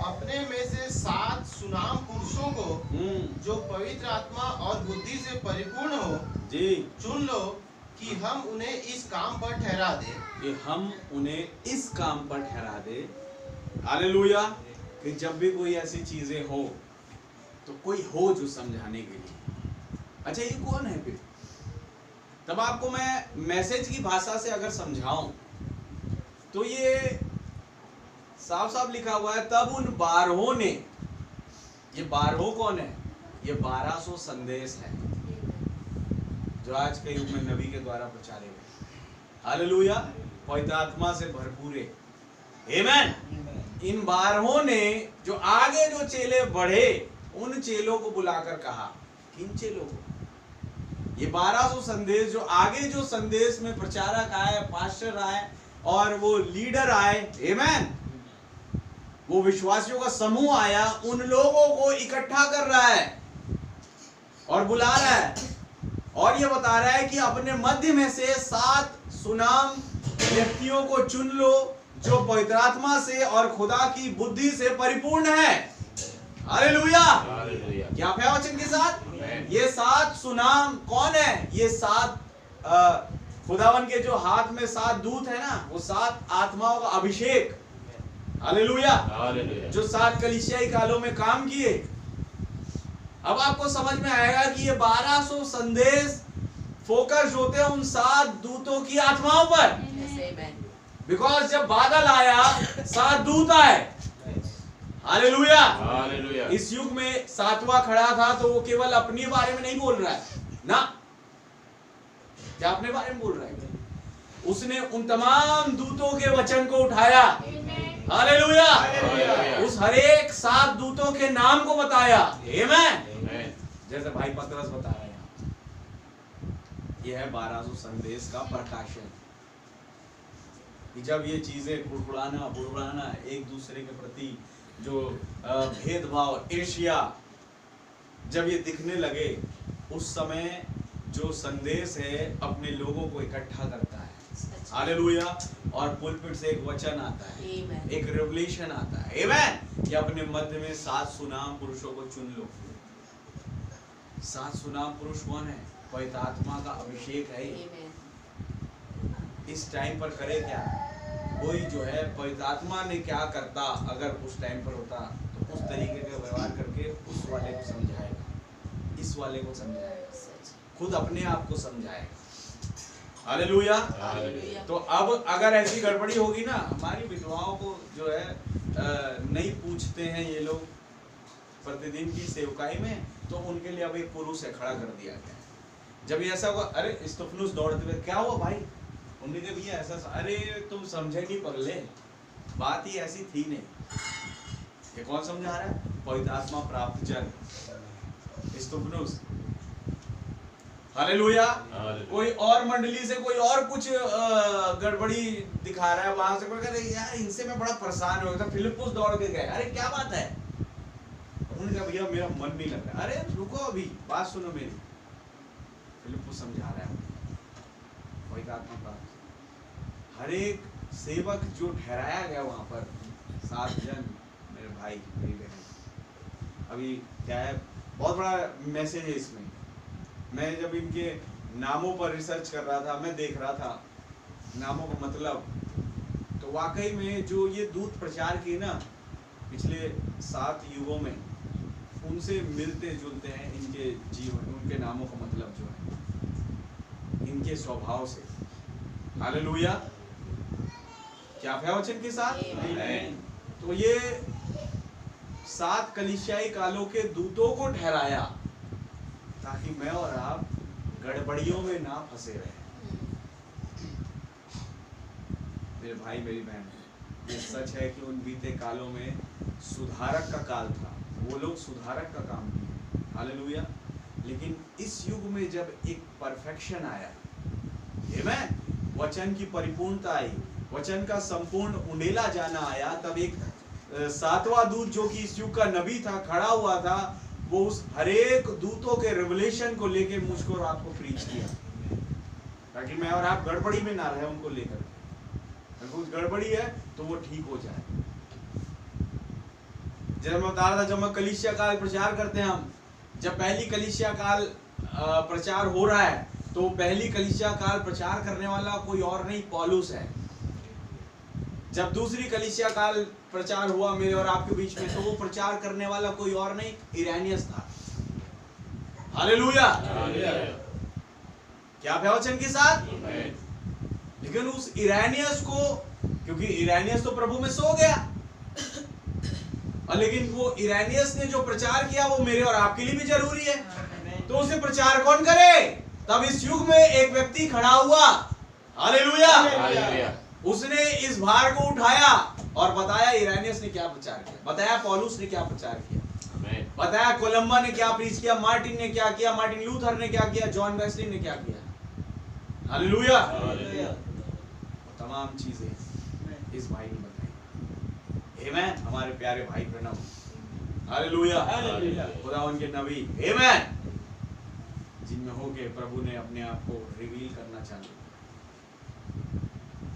अपने में से 7 सुनाम पुरुषों को जो पवित्र आत्मा और बुद्धि से परिपूर्ण हो जी, चुन लो कि हम उन्हें इस काम पर ठहरा दे। कि हम उन्हें इस काम पर ठहरा दे। हालेलुया। कि जब भी कोई ऐसी चीजें हो तो कोई हो जो समझाने के लिए। अच्छा ये कौन है फिर? तब आपको मैं मैसेज की भाषा से अगर समझाऊं तो ये साफ साफ लिखा हुआ है, तब उन 12 ने, ये 12 कौन है? ये 1200 संदेश है जो आज के युग में नबी के द्वारा प्रचारे गए। हालेलुया। पवित्र आत्मा से भरपूर है। आमीन। इन 12 ने जो आगे जो चेले बढ़े, उन चेलों को बुलाकर कहा, किन चेलों को? ये 1200 संदेश जो आगे जो संदेश में प्रचारक आए, पास्टर आए और वो लीडर आए, आमीन, वो विश्वासियों का समूह आया, उन लोगों को इकट्ठा कर रहा है और बुला रहा है, और ये बता रहा है कि अपने मध्य में से 7 सुनाम व्यक्तियों को चुन लो जो पवित्र आत्मा से और खुदा की बुद्धि से परिपूर्ण है। हालेलुया। हालेलुया। क्या है वचन के साथ? ये 7 सुनाम कौन है? ये 7 खुदावन के जो हाथ में 7 दूत है ना, वो 7 आत्माओं का अभिषेक। हालेलुया। हालेलुया। जो 7 कलीसियाई कालों में काम किए। अब आपको समझ में आएगा कि ये 1200 संदेश फोकस होते हैं उन 7 दूतों की आत्माओं पर। बिकॉज जब बादल आया 7 दूत आए। हालेलुया। हालेलुया। इस युग में 7वां खड़ा था तो वो केवल अपने बारे में नहीं बोल रहा है ना, क्या अपने बारे में बोल रहा है? उसने उन तमाम दूतों के वचन को उठाया। हालेलुया। उस हरेक 7 दूतों के नाम को बताया। आमीन। जैसे भाई पतरस बता रहे हैं, यह है 1200 संदेश का प्रकाशन कि जब ये चीजें बुड़बुड़ाना एक दूसरे के प्रति जो भेदभाव, ईर्ष्या जब ये दिखने लगे, उस समय जो संदेश है अपने लोगों को इकट्ठा करता है। हालेलुया। और पुलपिट से एक वचन आता है, एक रेवलेशन आता है, आमेन, कि अपने मध्य में 7 सुनाम पुरुषों को चुन लो। 7 सुनाम पुरुष कौन है? पवित्र आत्मा का अभिषेक है। इस टाइम पर करे क्या? कोई जो है पवित्र आत्मा ने क्या करता अगर उस टाइम पर होता, तो उस तरीके का व्यवहार करके उस वाले को समझाएगा, इस वाले को समझाएगा, खुद अपने आप को समझाएगा। हालेलुया। तो अब अगर ऐसी गड़बड़ी होगी ना, हमारी विधवाओं को जो है नहीं पूछते हैं ये लोग प्रतिदिन की सेवकाई में, तो उनके लिए अब एक पुरुष है खड़ा कर दिया गया। जब ये ऐसा हुआ, अरे स्तुफनुस दौड़ते हुए, क्या हुआ भाई? उन्होंने कहा भैया ऐसा, अरे तुम समझे नहीं पगले, बात ही ऐसी थी नहीं। ये कौन समझा रहा है? पवित्र आत्मा प्राप्त जन स्तुफनुस। हालेलुया। कोई और मंडली से कोई और कुछ गड़बड़ी दिखा रहा है, वहां से कोई कह रहा है यार इनसे मैं बड़ा परेशान हो गया था, फिलिप्पुस दौड़ के गए, अरे क्या बात है? उन्होंने कहा भैया मेरा मन नहीं लग रहा। अरे रुको अभी बात सुनो मेरी। फिलिप्पुस समझा रहा है पवित्र आत्मा का। हर एक सेवक जो ठहराया गया वहां पर 7 जन, मेरे भाई मेरी बहन। अभी क्या है, बहुत बड़ा मैसेज है इसमें। मैं जब इनके नामों पर रिसर्च कर रहा था, मैं देख रहा था नामों का मतलब, तो वाकई में जो ये दूत प्रचार किए ना पिछले 7 युगों में, उनसे मिलते जुलते हैं इनके जीवन, उनके नामों का मतलब जो है इनके स्वभाव से। हालेलुया। क्या वचन के साथ? तो ये 7 कलीसियाई कालों के दूतों को ठहराया ताकि मैं और आप गड़बड़ियों में ना फंसे रहे। मेरे भाई मेरी बहन, ये सच है कि उन बीते कालों में सुधारक का काल था, वो लोग सुधारक का काम किए। हालेलुया। लेकिन इस युग में जब एक परफेक्शन आया, आमेन, वचन की परिपूर्णता आई, वचन का संपूर्ण उंडेला जाना आया, तब एक 7वां दूत जो कि इस युग का नबी था खड़ा हुआ था। वो उस हरेक दूतों के रेवलेशन को लेके मुझको और आपको प्रीच किया ताकि मैं और आप गड़बड़ी में ना रहे उनको लेकर। अगर कुछ गड़बड़ी है तो वो ठीक हो जाए। जब मैं बता रहा था, जब मैं कलीसिया काल प्रचार करते हैं हम, जब पहली कलीसिया काल प्रचार हो रहा है, तो पहली कलीसिया काल प्रचार करने वाला कोई और नहीं, पौलुस है। जब दूसरी कलीसिया काल प्रचार हुआ मेरे और आपके बीच में, तो वो प्रचार करने वाला कोई और नहीं, इरेनियस था। हालेलुया। क्या वचन के साथ? लेकिन उस इरेनियस को, क्योंकि इरेनियस तो प्रभु में सो गया, और लेकिन वो इरेनियस ने जो प्रचार किया वो मेरे और आपके लिए भी जरूरी है। तो उसे प्रचार कौन करे? तब इस युग में एक व्यक्ति खड़ा हुआ। हालेलुया। उसने इस भार को उठाया और बताया इरेनियस ने क्या प्रचार किया, बताया पौलुस ने क्या प्रचार किया, बताया कोलंबा ने क्या प्रीच किया, मार्टिन ने क्या किया, मार्टिन लूथर ने क्या किया, जॉन वेस्ली ने क्या किया। हालेलुया। तमाम चीजें इस भाई ने बताई। आमेन। हमारे प्यारे भाई प्रणव, हालेलुया, खुदा उनके नबी, आमेन, जिनमें होके प्रभु ने अपने आप को रिवील करना चाहा,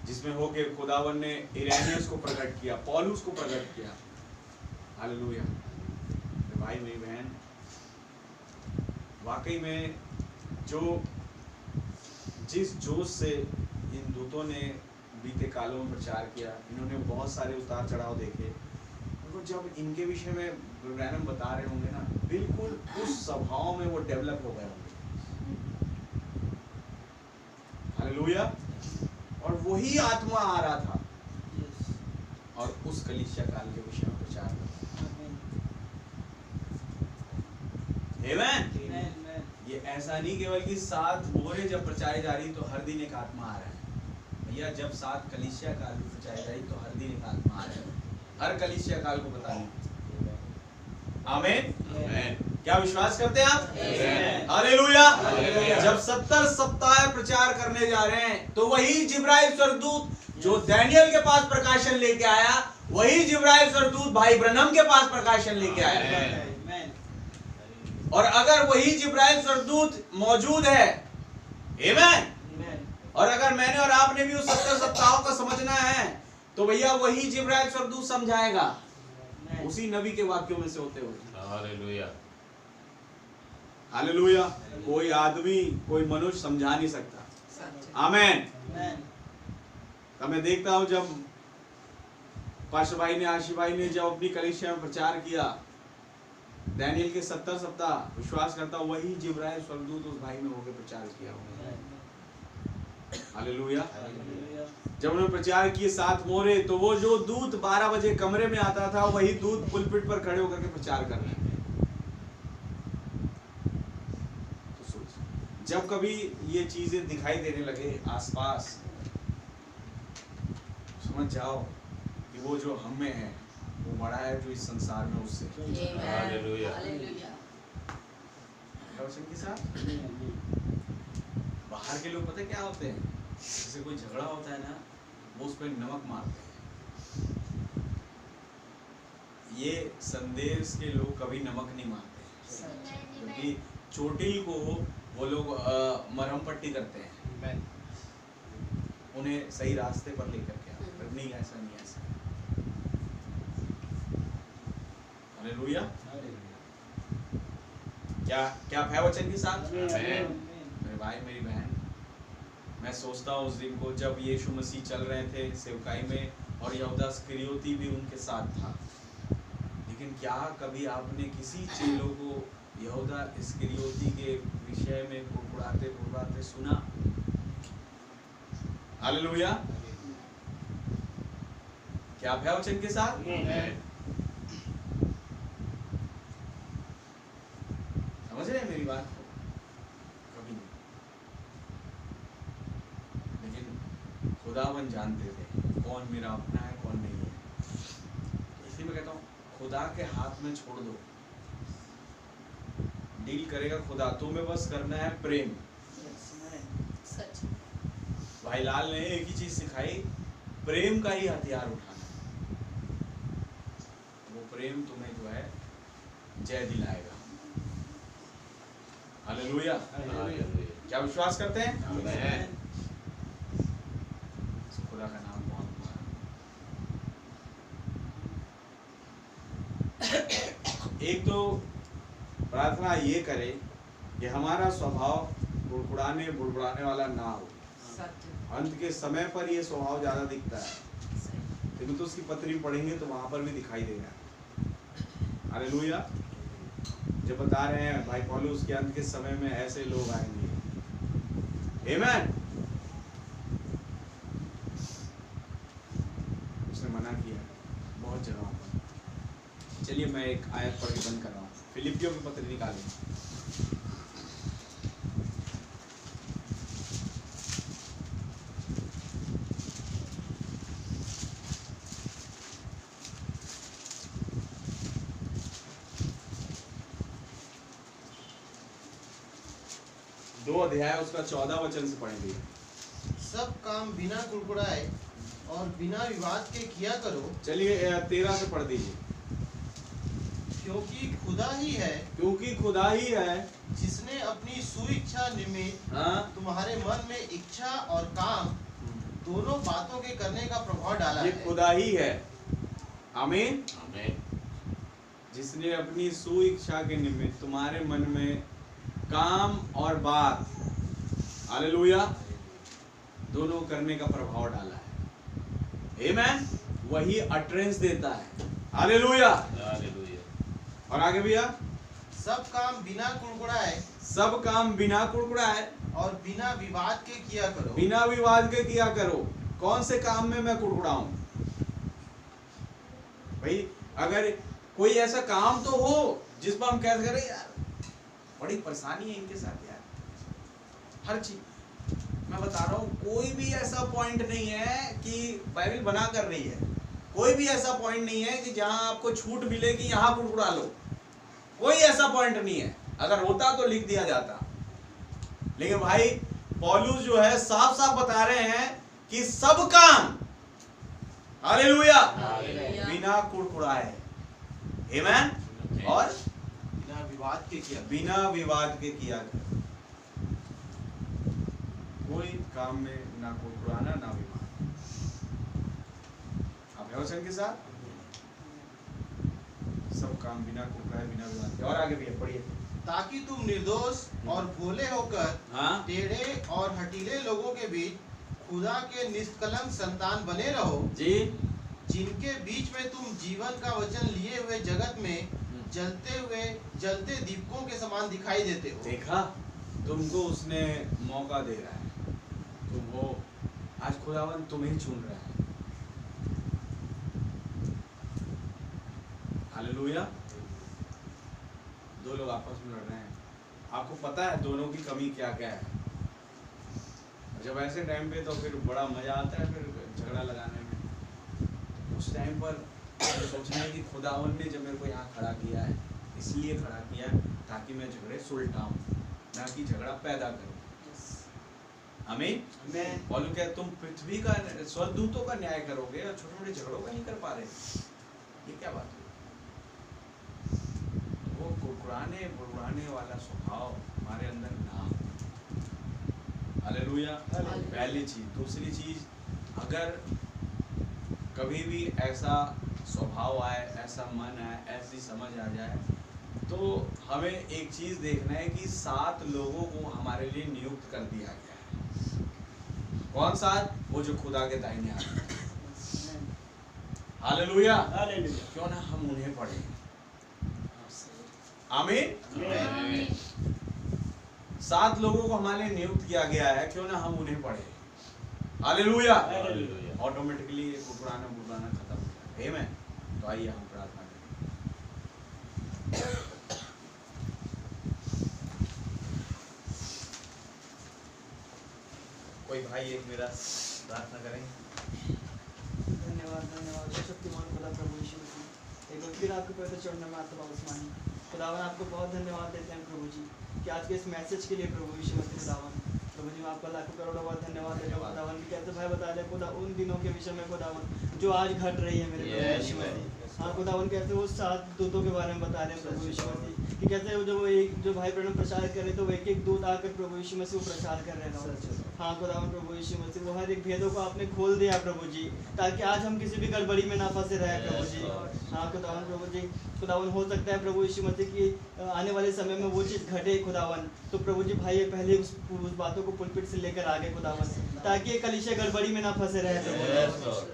जिसमें होके खुदावन ने इरेनियस को प्रकट किया, पौलुस को प्रकट किया। हालेलुया। भाई मेरी बहन, वाकई में जो जिस जोश से इन दूतों ने बीते कालों में प्रचार किया, इन्होंने बहुत सारे उतार चढ़ाव देखे, तो जब इनके विषय में ब्रैनम बता रहे होंगे ना, बिल्कुल उस स्वभाव में वो डेवलप हो गए होंगे। हालेलुया। और वही आत्मा आ रहा था और उस कलीसिया काल के विषय में प्रचार कर रहा। आमेन। ये ऐसा नहीं केवल कि 7 मोहरें जब प्रचारी जा रही तो हर दिन एक आत्मा आ रहा है। भैया जब 7 कलीसिया काल में प्रचारी जा रही तो हर दिन एक आत्मा आ रहा है, हर कलीसिया काल को बताने। आमेन। क्या विश्वास करते हैं आप? Amen. हालेलुया। हालेलुया। जब 70 सप्ताह प्रचार करने जा रहे हैं तो वही जिब्राइल स्वर्गदूत जो दानियल के पास प्रकाशन लेके आया, वही जिब्राइल स्वर्गदूत भाई ब्रनम के पास प्रकाशन लेके आया। और अगर वही जिब्राइल स्वर्गदूत मौजूद है, आमीन, और अगर मैंने और आपने भी उस 70 सप्ताहों को समझना है तो भैया वही जिब्राइल स्वर्गदूत समझाएगा, उसी नबी के वाक्यों में से होते हुए। हालेलुया। हालेलुया। कोई आदमी, कोई मनुष्य समझा नहीं सकता। आमीन। तो मैं देखता हूं जब पाशा भाई ने, आशी भाई ने जब अपनी कलीसिया में प्रचार किया दानियल के 70 सप्ताह, विश्वास करता हूं वही जिब्राइल स्वर्गदूत उस भाई में होकर प्रचार किया। हालेलुया। जब उन्होंने प्रचार किए 7 मोहरे, तो वो जो दूत 12 बजे कमरे में आता था वही दूत पुलपिट पर खड़े होकर के प्रचार कर रहे हैं। तो सोच, जब कभी ये चीजें दिखाई देने लगे आसपास, समझ जाओ कि वो जो हम में है वो बड़ा है जो इस संसार में उससे। हालेलुया। वचन के साथ बाहर के लोग पता है क्या होते हैं, जैसे कोई झगड़ा होता है ना, वो उस पर नमक मारते हैं। ये संदेश के लोग कभी नमक नहीं मारते, क्योंकि चोटिल को वो लोग मरहम पट्टी करते हैं, उन्हें सही रास्ते पर लेकर के आते हैं। नहीं, ऐसा नहीं, ऐसा। हालेलुया। क्या है वचन के साथ? मेरे भाई, मेरी बहन, मैं सोचता हूँ उस दिन को जब यीशु मसीह चल रहे थे सेवकाई में और यहूदा इस्करियोती भी उनके साथ था, लेकिन क्या कभी आपने किसी चेलों को यहूदा इस्करियोती के विषय में कुड़कुड़ाते सुना? हालेलुया। क्या है वचन के साथ? समझ रहे हैं मेरी बात को? कभी नहीं, लेकिन खुदावन जानते थे कौन मेरा अपना है कौन नहीं है। इसलिए मैं कहता हूँ खुदा के हाथ में छोड़ दो, डील करेगा खुदा, तुम्हें बस करना है प्रेम। भाई लाल ने एक ही चीज सिखाई, प्रेम का ही हथियार उठाना। वो प्रेम तुम्हें जो है जय दिलाएगा। हालेलुया। क्या विश्वास करते हैं? आमीन। खुदा का नाम बहुत बड़ा। एक तो प्रार्थना ये करे कि हमारा स्वभाव बुड़बुड़ाने वाला ना हो। अंत के समय पर ये स्वभाव ज्यादा दिखता है, लेकिन तो उसकी पत्री पढ़ेंगे तो वहां पर भी दिखाई देगा। हालेलुया। जब बता रहे हैं भाई पौलुस के अंत के समय में ऐसे लोग आएंगे। आमीन। उसने मना किया बहुत जगह पर। चलिए मैं एक आयत पढ़ के बंद कर रहा हूँ। फिलिपियों की पत्र निकालें। दो अध्याय उसका 14 वचन से पढ़ेंगे। सब काम बिना कुड़कुड़ाए और बिना विवाद के किया करो। चलिए 13 से पढ़ दीजिए। क्योंकि खुदा ही है, क्योंकि खुदा ही है जिसने अपनी सुइच्छा निमित्त तुम्हारे मन में इच्छा और काम दोनों बातों के करने का प्रभाव डाला ये है। खुदा ही है। आमीन। आमीन। जिसने अपनी सुइच्छा के निमित्त तुम्हारे मन में काम और बात, हालेलुया, दोनों करने का प्रभाव डाला है। आमीन। वही अटरेंस देता है। हालेलुया। हालेलुया। और आगे भैया, सब काम बिना कुड़कुड़ाए सब काम बिना कुड़कुड़ाए और बिना विवाद के किया करो। बिना विवाद के किया करो। कौन से काम में मैं कुड़कुड़ाऊं? भाई अगर कोई ऐसा काम तो हो जिस पर हम कह करें यार बड़ी परेशानी है इनके साथ यार, हर चीज मैं बता रहा हूँ, कोई भी ऐसा पॉइंट नहीं है कि बाइबल बना कर रही है, कोई भी ऐसा पॉइंट नहीं है कि जहां आपको छूट मिले कि यहाँ कुड़कुड़ा लो। कोई ऐसा पॉइंट नहीं है, अगर होता तो लिख दिया जाता। लेकिन भाई पौलुस जो है साफ साफ बता रहे हैं कि सब काम हालेलुया बिना कुड़कुड़ाए, आमेन, और बिना विवाद के किया। बिना विवाद के किया करो। कोई काम में ना कुड़कुड़ाना ना विवाद। आप है वचन के साथ, सब काम बिना कुड़कुड़ाए बिना विवाद के। और आगे भी पढ़िए। ताकि तुम निर्दोष और भोले होकर हाँ टेढ़े और हठीले लोगों के बीच खुदा के निष्कलंक संतान बने रहो, जी, जिनके बीच में तुम जीवन का वचन लिए हुए जगत में जलते दीपकों के समान दिखाई देते हो। देखा, तुमको उसने मौका दे रहा है, तुम हो, आज खुदावन तुम्हें चुन रहा है। हालेलुया। दो लोग आपस में लड़ रहे हैं, आपको पता है दोनों की कमी क्या क्या है। जब ऐसे टाइम पे तो फिर बड़ा मजा आता है फिर झगड़ा लगाने में। उस टाइम पर सोचना है कि खुदावन ने जब मेरे को यहाँ खड़ा किया है, इसलिए खड़ा किया है ताकि मैं झगड़े सुलटाऊं, ना कि झगड़ा पैदा करूं। आमीन। पौलुस कहता तुम पृथ्वी का स्वर्गदूतों का न्याय करोगे और छोटे छोटे झगड़ों का नहीं कर पा रहे, ये क्या बात है? वो कुड़कुड़ाने बुड़बुड़ाने वाला स्वभाव हमारे अंदर ना हो। हालेलुया। पहली चीज। दूसरी चीज, अगर कभी भी ऐसा स्वभाव आए, ऐसा मन आए, ऐसी समझ आ जाए, तो हमें एक चीज देखना है कि 7 लोगों को हमारे लिए नियुक्त कर दिया गया है। कौन 7? वो जो खुदा के दाहिने हाथ में। हालेलुया। क्यों ना हम उन्हें पढ़ें। आमीन। 7 लोगों को हमारे लिए नियुक्त किया गया है, क्यों ना हम उन्हें पढ़ें। हालेलुया। ऑटोमेटिकली कुड़कुड़ाना बुड़कुड़ाना खत्म हो जाए। आमीन। तो आइए हम प्रार्थना करें। कोई भाई एक मेरा प्रार्थना करें। धन्यवाद धन्यवाद शक्तिमान खुदा प्रभु यीशु मसीह, एक बार फिर आपके पवित्र चरणों में आत्मा उस्मानी खुदावन आपको बहुत धन्यवाद देते हैं प्रभु जी कि आज के इस मैसेज के लिए प्रभु यीशु मसीह खुदावन। प्रभु जी मैं आपका लाखों करोड़ों बार धन्यवाद देता हूं खुदावन कि कैसे भाई बता दे खुदा उन दिनों के विषय में खुदावन जो आज घट रही है मेरे प्रभु यीशु मसीह। हाँ खुदावन कैसे वो 7 दूतों के बारे में बता रहे हैं प्रभु यीशु मसीह कि कैसे वो जो एक जो भाई बहन प्रचार कर रहे तो वो एक दूत आकर प्रभु यीशु मसीह वो प्रचार कर रहे हैं। हाँ खुदावन प्रभु यीशु मसीह वो हर एक भेदों को आपने खोल दिया प्रभु जी, ताकि आज हम किसी भी गड़बड़ी में ना फंसे रहे प्रभु जी। हाँ खुदावन प्रभु जी, खुदावन हो सकता है प्रभु यीशु मसीह की आने वाले समय में वो चीज़ घटे खुदावन, तो प्रभु जी भाई पहले उस बातों को पुलपिट से लेकर आगे खुदावन, ताकि ये कलीसिया गड़बड़ी में ना फंसे रहे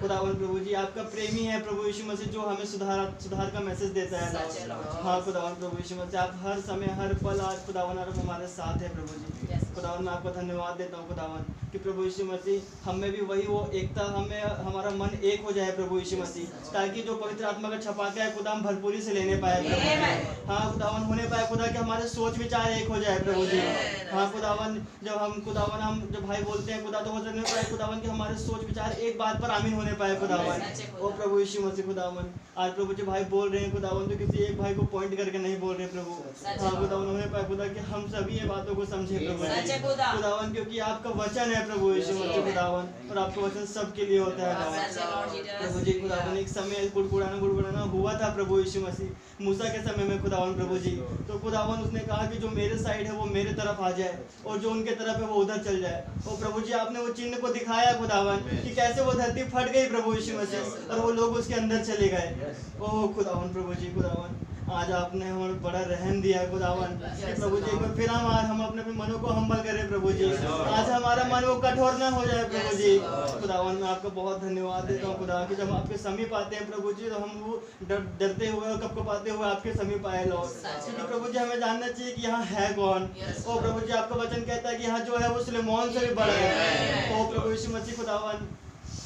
खुदावन। प्रभु जी आपका प्रेमी है प्रभु यीशु मसीह जो हमें सुधार का मैसेज देता है। हाँ खुदावन प्रभु यीशु मसीह आप हर समय हर पल आज खुदावन आप हमारे साथ है प्रभु जी। खुदावन मैं आपका धन्यवाद देता हूँ खुदावन कि प्रभु यीशु मसीह हमें भी वही वो एकता, हमें हमारा मन एक हो जाए प्रभु यीशु मसीह, ताकि जो पवित्र आत्मा का छपाका है खुदा हम भरपूरी से लेने पाए प्रभु। हाँ खुदावन होने पाए खुदा कि हमारे सोच विचार एक हो जाए प्रभु जी। हाँ खुदावन जब हम खुदावन हम जब भाई बोलते हैं खुदा तो हो सकने पाए खुदावन कि हमारे सोच विचार एक बात पर आमीन होने पाए खुदावन। ओ प्रभु यीशु मसीह खुदावन आज प्रभु जी भाई बोल रहे हैं खुदावन तो किसी एक भाई को पॉइंट करके नहीं बोल रहे प्रभु। हाँ खुदावन होने पाए खुदा कि हम सभी ये बातों को समझे प्रभु खुदावन, क्योंकि आपका वचन है प्रभु यीशु मसीह खुदावन, और आपका वचन सबके लिए होता है प्रभु जी। खुदावन एक समय गुड़गुड़ाना हुआ था प्रभु यीशु मसीह मूसा के समय में खुदावन प्रभु जी, तो खुदावन उसने कहा कि जो मेरे साइड है वो मेरे तरफ आ जाए और जो उनके तरफ है वो उधर चल जाए। और प्रभु जी आपने वो चिन्ह को दिखाया खुदावन कि कैसे वो धरती फट गई प्रभु यीशु मसीह और वो लोग उसके अंदर चले गए। ओह खुदावन प्रभु जी खुदावन आज आपने हमें बड़ा रहम दिया है खुदावन कि प्रभु जी एक बार फिर हम अपने मनों को हम्बल करें प्रभु जी। आज हमारा मन वो कठोर न हो जाए प्रभु जी। खुदावन मैं आपका बहुत धन्यवाद देता हूँ खुदा कि जब आपके समीप आते हैं प्रभु जी तो हम वो डरते हुए और कपकपाते हुए आपके समीप आए लॉर्ड, क्योंकि प्रभु जी हमें जानना चाहिए कि यहाँ है कौन। ओ प्रभु जी आपका वचन कहता है कि यहाँ जो है वो सुलेमान से भी बड़ा है। ओ प्रभु यीशु मसीह खुदावन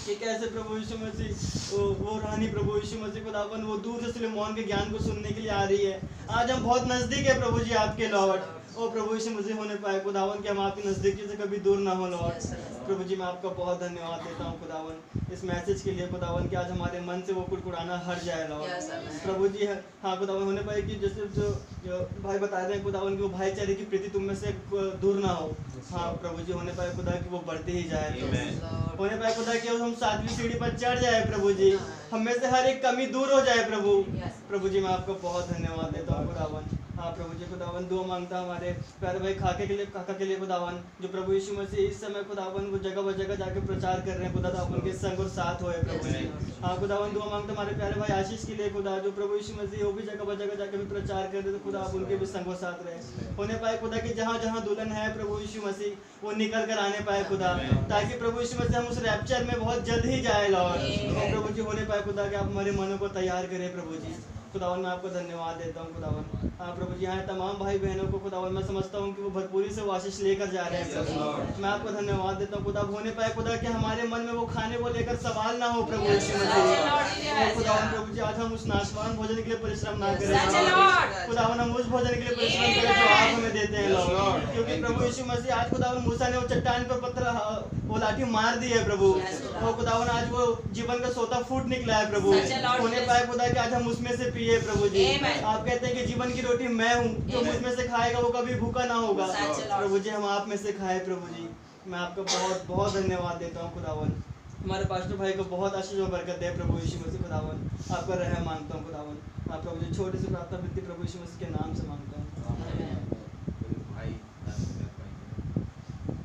कि कैसे प्रभु यीशु मसीह वो रानी प्रभु यीशु मसीह खुदावन वो दूर से सुलेमान के ज्ञान को सुनने के लिए आ रही है। आज हम बहुत नजदीक है प्रभु जी आपके लॉर्ड। ओ प्रभु यीशु मसीह होने पाए खुदावन कि हम आपकी नज़दीकी से कभी दूर ना हो लॉर्ड। प्रभु जी मैं आपका बहुत धन्यवाद देता हूँ खुदावन इस मैसेज के लिए खुदावन कि आज हमारे मन से वो कुड़कुड़ाना हट जाए लॉर्ड। प्रभु जी हाँ खुदावन होने पाए कि जैसे जो भाई बता रहे हैं खुदावन कि वो भाईचारे की प्रीति तुम में से दूर ना हो। हाँ प्रभु जी होने पाए खुदा कि वो बढ़ते ही जाए। होने पाए खुदा कि हम 7वीं सीढ़ी पर चढ़ जाए प्रभु जी, हम में से हर एक कमी दूर हो जाए प्रभु। प्रभु जी मैं आपको बहुत धन्यवाद देता हूँ खुदावन। हाँ प्रभु जी खुदावन दुआ मांगता हमारे प्यारे भाई काका के लिए खुदावन जो प्रभु यीशु मसीह इस समय खुदावन वो जगह जगह जाके प्रचार कर रहे हैं खुदा आप उनके संग और साथ होए प्रभु जी। हाँ खुदावन दुआ मांगता हमारे प्यारे भाई आशीष के लिए खुदा जो प्रभु यीशु मसीह वो भी जगह जगह जाके भी प्रचार कर रहे थे खुदा आप उनके भी संग और साथ रहे। होने पाए खुदा कि जहाँ जहाँ दुल्हन है प्रभु यीशु मसीह वो निकल कर आने पाए खुदा, ताकि प्रभु यीशु मसीह हम उस रैप्चर में बहुत जल्द ही जाए लॉर्ड। प्रभु जी होने पाए खुदा कि आप हमारे मनों को तैयार करें प्रभु जी। खुदावन मैं आपको धन्यवाद देता हूँ खुदावन। हाँ प्रभु जी यहाँ तमाम भाई बहनों को खुदावन मैं समझता हूँ कि वो भरपूरी से आशीष लेकर जा रहे हैं प्रभु। मैं आपको धन्यवाद देता हूँ खुदा होने पाए खुदा कि हमारे मन में वो खाने को लेकर सवाल ना हो प्रभु यीशु मसीह। खुदावन प्रभु जी आज हम उस नाशवान भोजन के लिए परिश्रम ना करें खुदावन, हम उस भोजन के लिए परिश्रम करें जो आप हमें देते हैं लॉर्ड। क्योंकि प्रभु यीशु मसीह आज खुदावन मूसा ने वो चट्टान पर पत्थर वो लाठी मार दी है प्रभु, वो खुदावन आज वो जीवन का सोता फूट निकला है प्रभु। होने पाए खुदा कि आज हम उसमें से पिए प्रभु जी। आप कहते हैं कि जीवन की रोटी मैं हूँ, जो मुझ में से खाएगा वो कभी भूखा ना होगा प्रभु जी। हम आप में से खाए प्रभु जी। मैं आपका बहुत बहुत धन्यवाद देता हूँ खुदावन। हमारे पास्टर भाई को बहुत आशीष और बरकत दे प्रभु यीशु मसीह खुदावन। आपका रहम मांगता हूँ खुदावन। आप प्रभु जी छोटी सी प्रार्थना विनती प्रभु यीशु मसीह के नाम से मांगता हूँ। भाई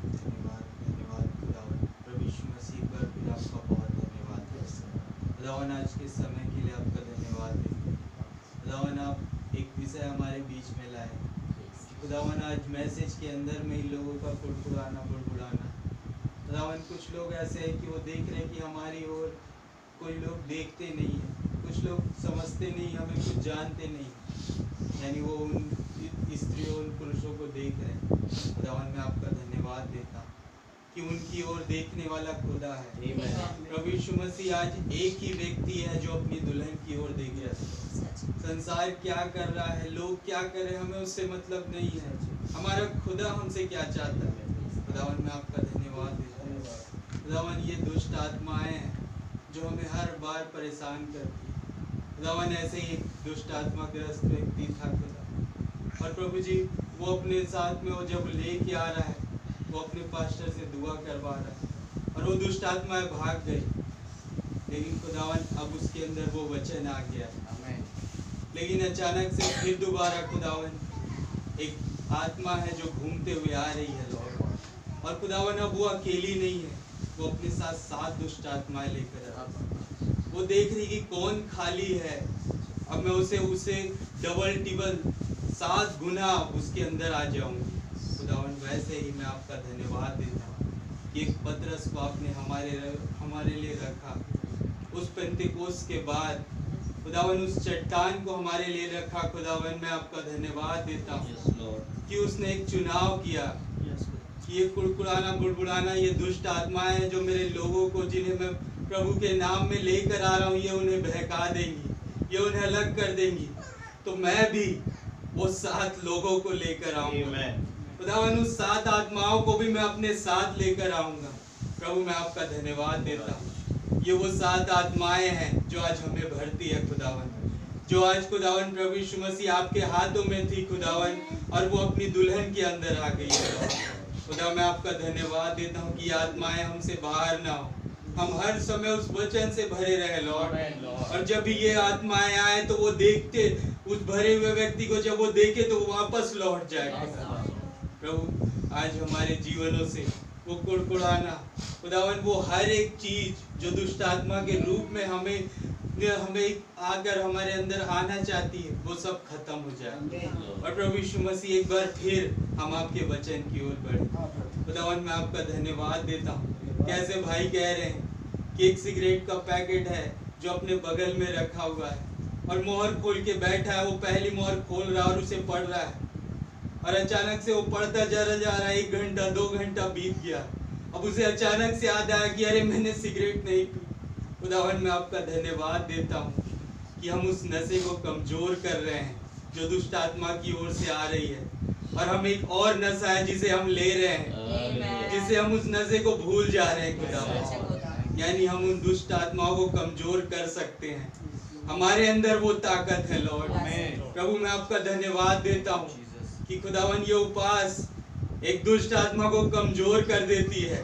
धन्यवाद खुदावन प्रभु यीशु मसीह पर फिर आपका बहुत धन्यवाद है खुदावन। आज के समय के लिए आपका धन्यवाद है खुदावन। आप एक विषय हमारे बीच में लाए खुदावन। आज मैसेज के अंदर में ही लोगों का बुड़बुड़ाना खुदावन। कुछ लोग ऐसे हैं कि वो देख रहे हैं कि हमारी ओर कोई लोग देखते नहीं है, कुछ लोग समझते नहीं, हमें कुछ जानते नहीं, यानी वो उन स्त्रियों उन पुरुषों को देख रहे हैं खुदावन। मैं आपका धन्यवाद देता हूँ कि उनकी ओर देखने वाला खुदा है प्रभु यीशु मसीह। आज एक ही व्यक्ति है जो अपनी दुल्हन की ओर देख रहा है। संसार क्या कर रहा है, लोग क्या कर रहे हैं, हमें उससे मतलब नहीं है। हमारा खुदा हमसे क्या चाहता है खुदावन। मैं आपका धन्यवाद देता हूँ खुदावन। ये दुष्ट आत्माएं हैं जो हमें हर बार परेशान करती है खुदावन। ऐसे ही एक दुष्ट आत्मा ग्रस्त व्यक्ति था खुदा, और प्रभु जी वो अपने साथ में वो जब लेके आ रहा है वो अपने पास्टर से दुआ करवा रहा है और वो दुष्ट आत्माएं भाग गई। लेकिन खुदावन अब उसके अंदर वो वचन आ गया। लेकिन अचानक से फिर दोबारा खुदावन एक आत्मा है जो घूमते हुए आ रही है लॉर्ड। और खुदावन अब वो अकेली नहीं है, वो अपने साथ 7 दुष्ट आत्माएं लेकर आ रही। वो देख रही कि कौन खाली है, अब मैं उसे डबल टिबल 7 गुना उसके अंदर आ जाऊंगी खुदावन। वैसे ही मैं आपका धन्यवाद देता हूँ कि एक पतरस को आपने हमारे लिए रखा। उस पेंतेकोस्त के बाद खुदावन उस चट्टान को हमारे लिए रखा खुदावन। मैं आपका धन्यवाद देता हूँ कि उसने एक चुनाव किया कि ये कुड़कुड़ाना बुड़बुड़ाना ये दुष्ट आत्माएं जो मेरे लोगों को जिन्हें मैं प्रभु के नाम में लेकर आ रहा हूँ ये उन्हें बहका देंगी, ये उन्हें अलग कर देंगी। तो मैं भी वो 7 लोगों को लेकर आऊंगा खुदावन। उस 7 आत्माओं को भी मैं अपने साथ लेकर आऊंगा प्रभु। मैं आपका धन्यवाद देता हूँ। ये वो 7 आत्माएं हैं जो आज हमें भरती है खुदावन, जो आज खुदावन प्रभु यीशु मसीह आपके हाथों में थी खुदावन, और वो अपनी दुल्हन के अंदर आ गई है खुदा। मैं आपका धन्यवाद देता हूँ कि आत्माएं हमसे बाहर ना हो, हम हर समय उस वचन से भरे रहे लॉर्ड। और जब भी ये आत्माएं आए तो वो देखते उस भरे हुए व्यक्ति को, जब वो देखे तो वो वापस लौट जाए प्रभु। आज हमारे जीवनों से वो कुड़कुड़ाना खुदावन, वो हर एक चीज जो दुष्ट आत्मा के रूप में हमें आकर हमारे अंदर आना चाहती है वो सब खत्म हो जाए। और प्रभु यीशु मसीह एक बार फिर हम आपके वचन की ओर बढ़े खुदावन। मैं आपका धन्यवाद देता हूँ। कैसे भाई कह रहे हैं कि एक सिगरेट का पैकेट है जो अपने बगल में रखा हुआ है और मोहर खोल के बैठा है, वो पहली मोहर खोल रहा है और उसे पढ़ रहा है, और अचानक से वो पढ़ता जा रहा है। 1 घंटा 2 घंटा बीत गया, अब उसे अचानक से याद आया कि अरे मैंने सिगरेट नहीं पी। खुदावन मैं आपका धन्यवाद देता हूँ कि हम उस नशे को कमजोर कर रहे हैं जो दुष्ट आत्मा की ओर से आ रही है। और हम एक और नशा है जिसे हम ले रहे हैं, Amen. जिसे हम उस नशे को भूल जा रहे हैं खुदावन। सच है खुदा। यानी हम उन दुष्ट आत्माओं को कमजोर कर सकते हैं, हमारे अंदर वो ताकत है लॉर्ड। प्रभु मैं आपका धन्यवाद देता हूँ कि खुदावन ये उपवास एक दुष्ट आत्मा को कमजोर कर देती है,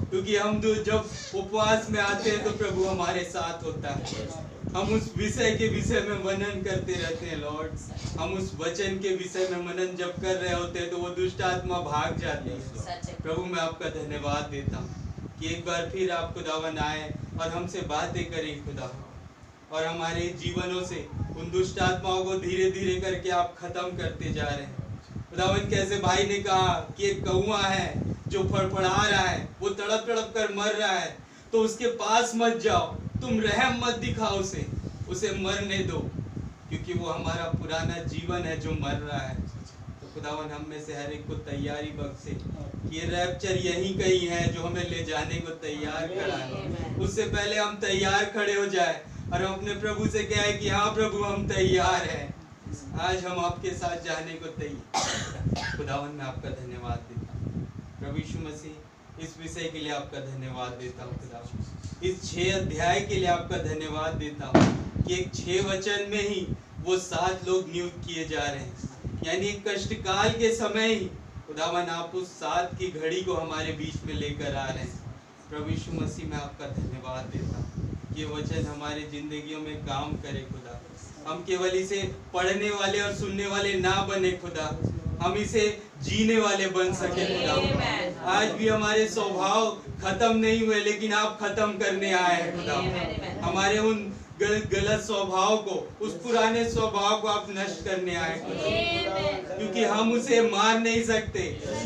क्योंकि हम जब उपवास में आते हैं तो प्रभु हमारे साथ होता है। हम उस विषय के विषय में मनन करते रहते हैं लॉर्ड, हम उस वचन के विषय में मनन जब कर रहे होते हैं तो वो दुष्ट आत्मा भाग जाती है। सच है। प्रभु मैं आपका धन्यवाद देता हूँ कि एक बार फिर आप खुदावन आए और हमसे बातें करें खुदा, और हमारे जीवनों से उन दुष्ट आत्माओं को धीरे धीरे करके आप खत्म करते जा रहे हैं। खुदावन कैसे भाई ने कहा कि एक कौआ है जो फड़फड़ा रहा है, वो तड़प तड़प कर मर रहा है, तो उसके पास मत जाओ, तुम रहम मत दिखाओ उसे मरने दो, क्योंकि वो हमारा पुराना जीवन है जो मर रहा है। तो खुदावन हम में से हर एक को तैयारी बख्शे कि ये रैप्चर यहीं कहीं है जो हमें ले जाने को तैयार करा है। उससे पहले हम तैयार खड़े हो जाए और हम अपने प्रभु से कहे कि हाँ प्रभु हम तैयार हैं, आज हम आपके साथ जाने को तैयार। खुदावन मैं आपका धन्यवाद देता हूँ प्रभु यीशु मसीह, इस विषय के लिए आपका धन्यवाद देता हूँ खुदावन, इस 6 अध्याय के लिए आपका धन्यवाद देता हूँ कि एक 6 वचन में ही वो 7 लोग नियुक्त किए जा रहे हैं। यानी कष्टकाल के समय ही खुदावन आप उस 7 की घड़ी को हमारे बीच में लेकर आ रहे हैं। प्रभु यीशु मसीह मैं आपका धन्यवाद देता हूँ कि ये वचन हमारे जिंदगियों में काम करे खुदा। हम केवल इसे पढ़ने वाले और सुनने वाले ना बने खुदा, हम इसे जीने वाले बन सके खुदा। आज भी हमारे स्वभाव खत्म नहीं हुए, लेकिन आप खत्म करने आए हैं खुदा। हमारे उन गलत स्वभाव को, उस पुराने स्वभाव को आप नष्ट करने आए खुदा, क्योंकि हम उसे मार नहीं सकते,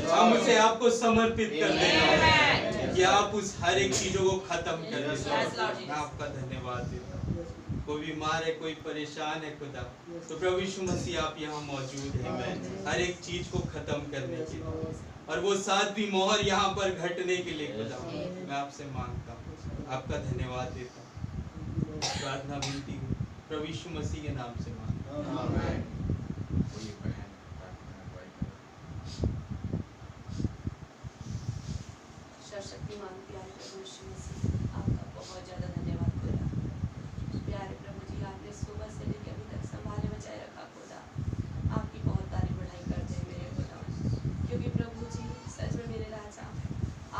हम उसे आपको समर्पित कर देना कि आप उस हर एक चीजों को खत्म कर दें। मैं आपका धन्यवाद देता हूँ। कोई बीमार है, कोई परेशान है खुदा, तो प्रभु यीशु मसीह आप यहाँ मौजूद हैं हर एक चीज को खत्म करने के लिए, और वो 7वीं मोहर यहाँ पर घटने के लिए खुदा मैं आपसे मांगता हूँ, आपका धन्यवाद देता हूँ। प्रार्थना विनती हूँ प्रभु यीशु मसीह के नाम से मांगता हूँ। सर्वशक्तिमान प्यारे प्रभु यीशु मसीह, आपका बहुत ज़्यादा धन्यवाद खुदा। प्यारे प्रभु जी, आपने सुबह से लेकर अभी तक संभाले बचाए रखा खुदा, आपकी बहुत तारीफ बढ़ाई करते हैं मेरे खुदा, क्योंकि प्रभु जी सच में मेरे राजा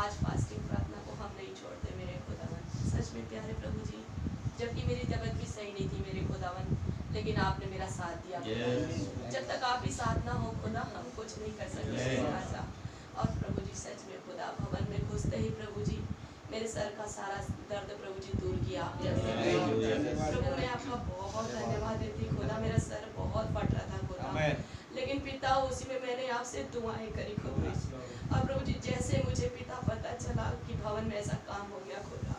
आज फास्टिंग प्रार्थना को हम नहीं छोड़ते मेरे खुदावन। सच में प्यारे प्रभु जी, जबकि मेरी तबीयत भी सही नहीं थी मेरे खुदावन, लेकिन आपने मेरा साथ दिया। जब तक आप ही साथ ना हो खुदा, हम कुछ नहीं कर सकते मेरे राजा। और प्रभु जी सच में खुदा, भवन में घुसते ही प्रभु जी मेरे सर का सारा दर्द प्रभु जी दूर किया आपने। प्रभु मैं आपका बहुत धन्यवाद देती खुदा, मेरा सर बहुत फट रहा था खुदा, लेकिन पिता उसी में मैंने आपसे दुआएं करी खुदा। और प्रभु जी जैसे मुझे पिता पता चला कि भवन में ऐसा काम हो गया खुदा,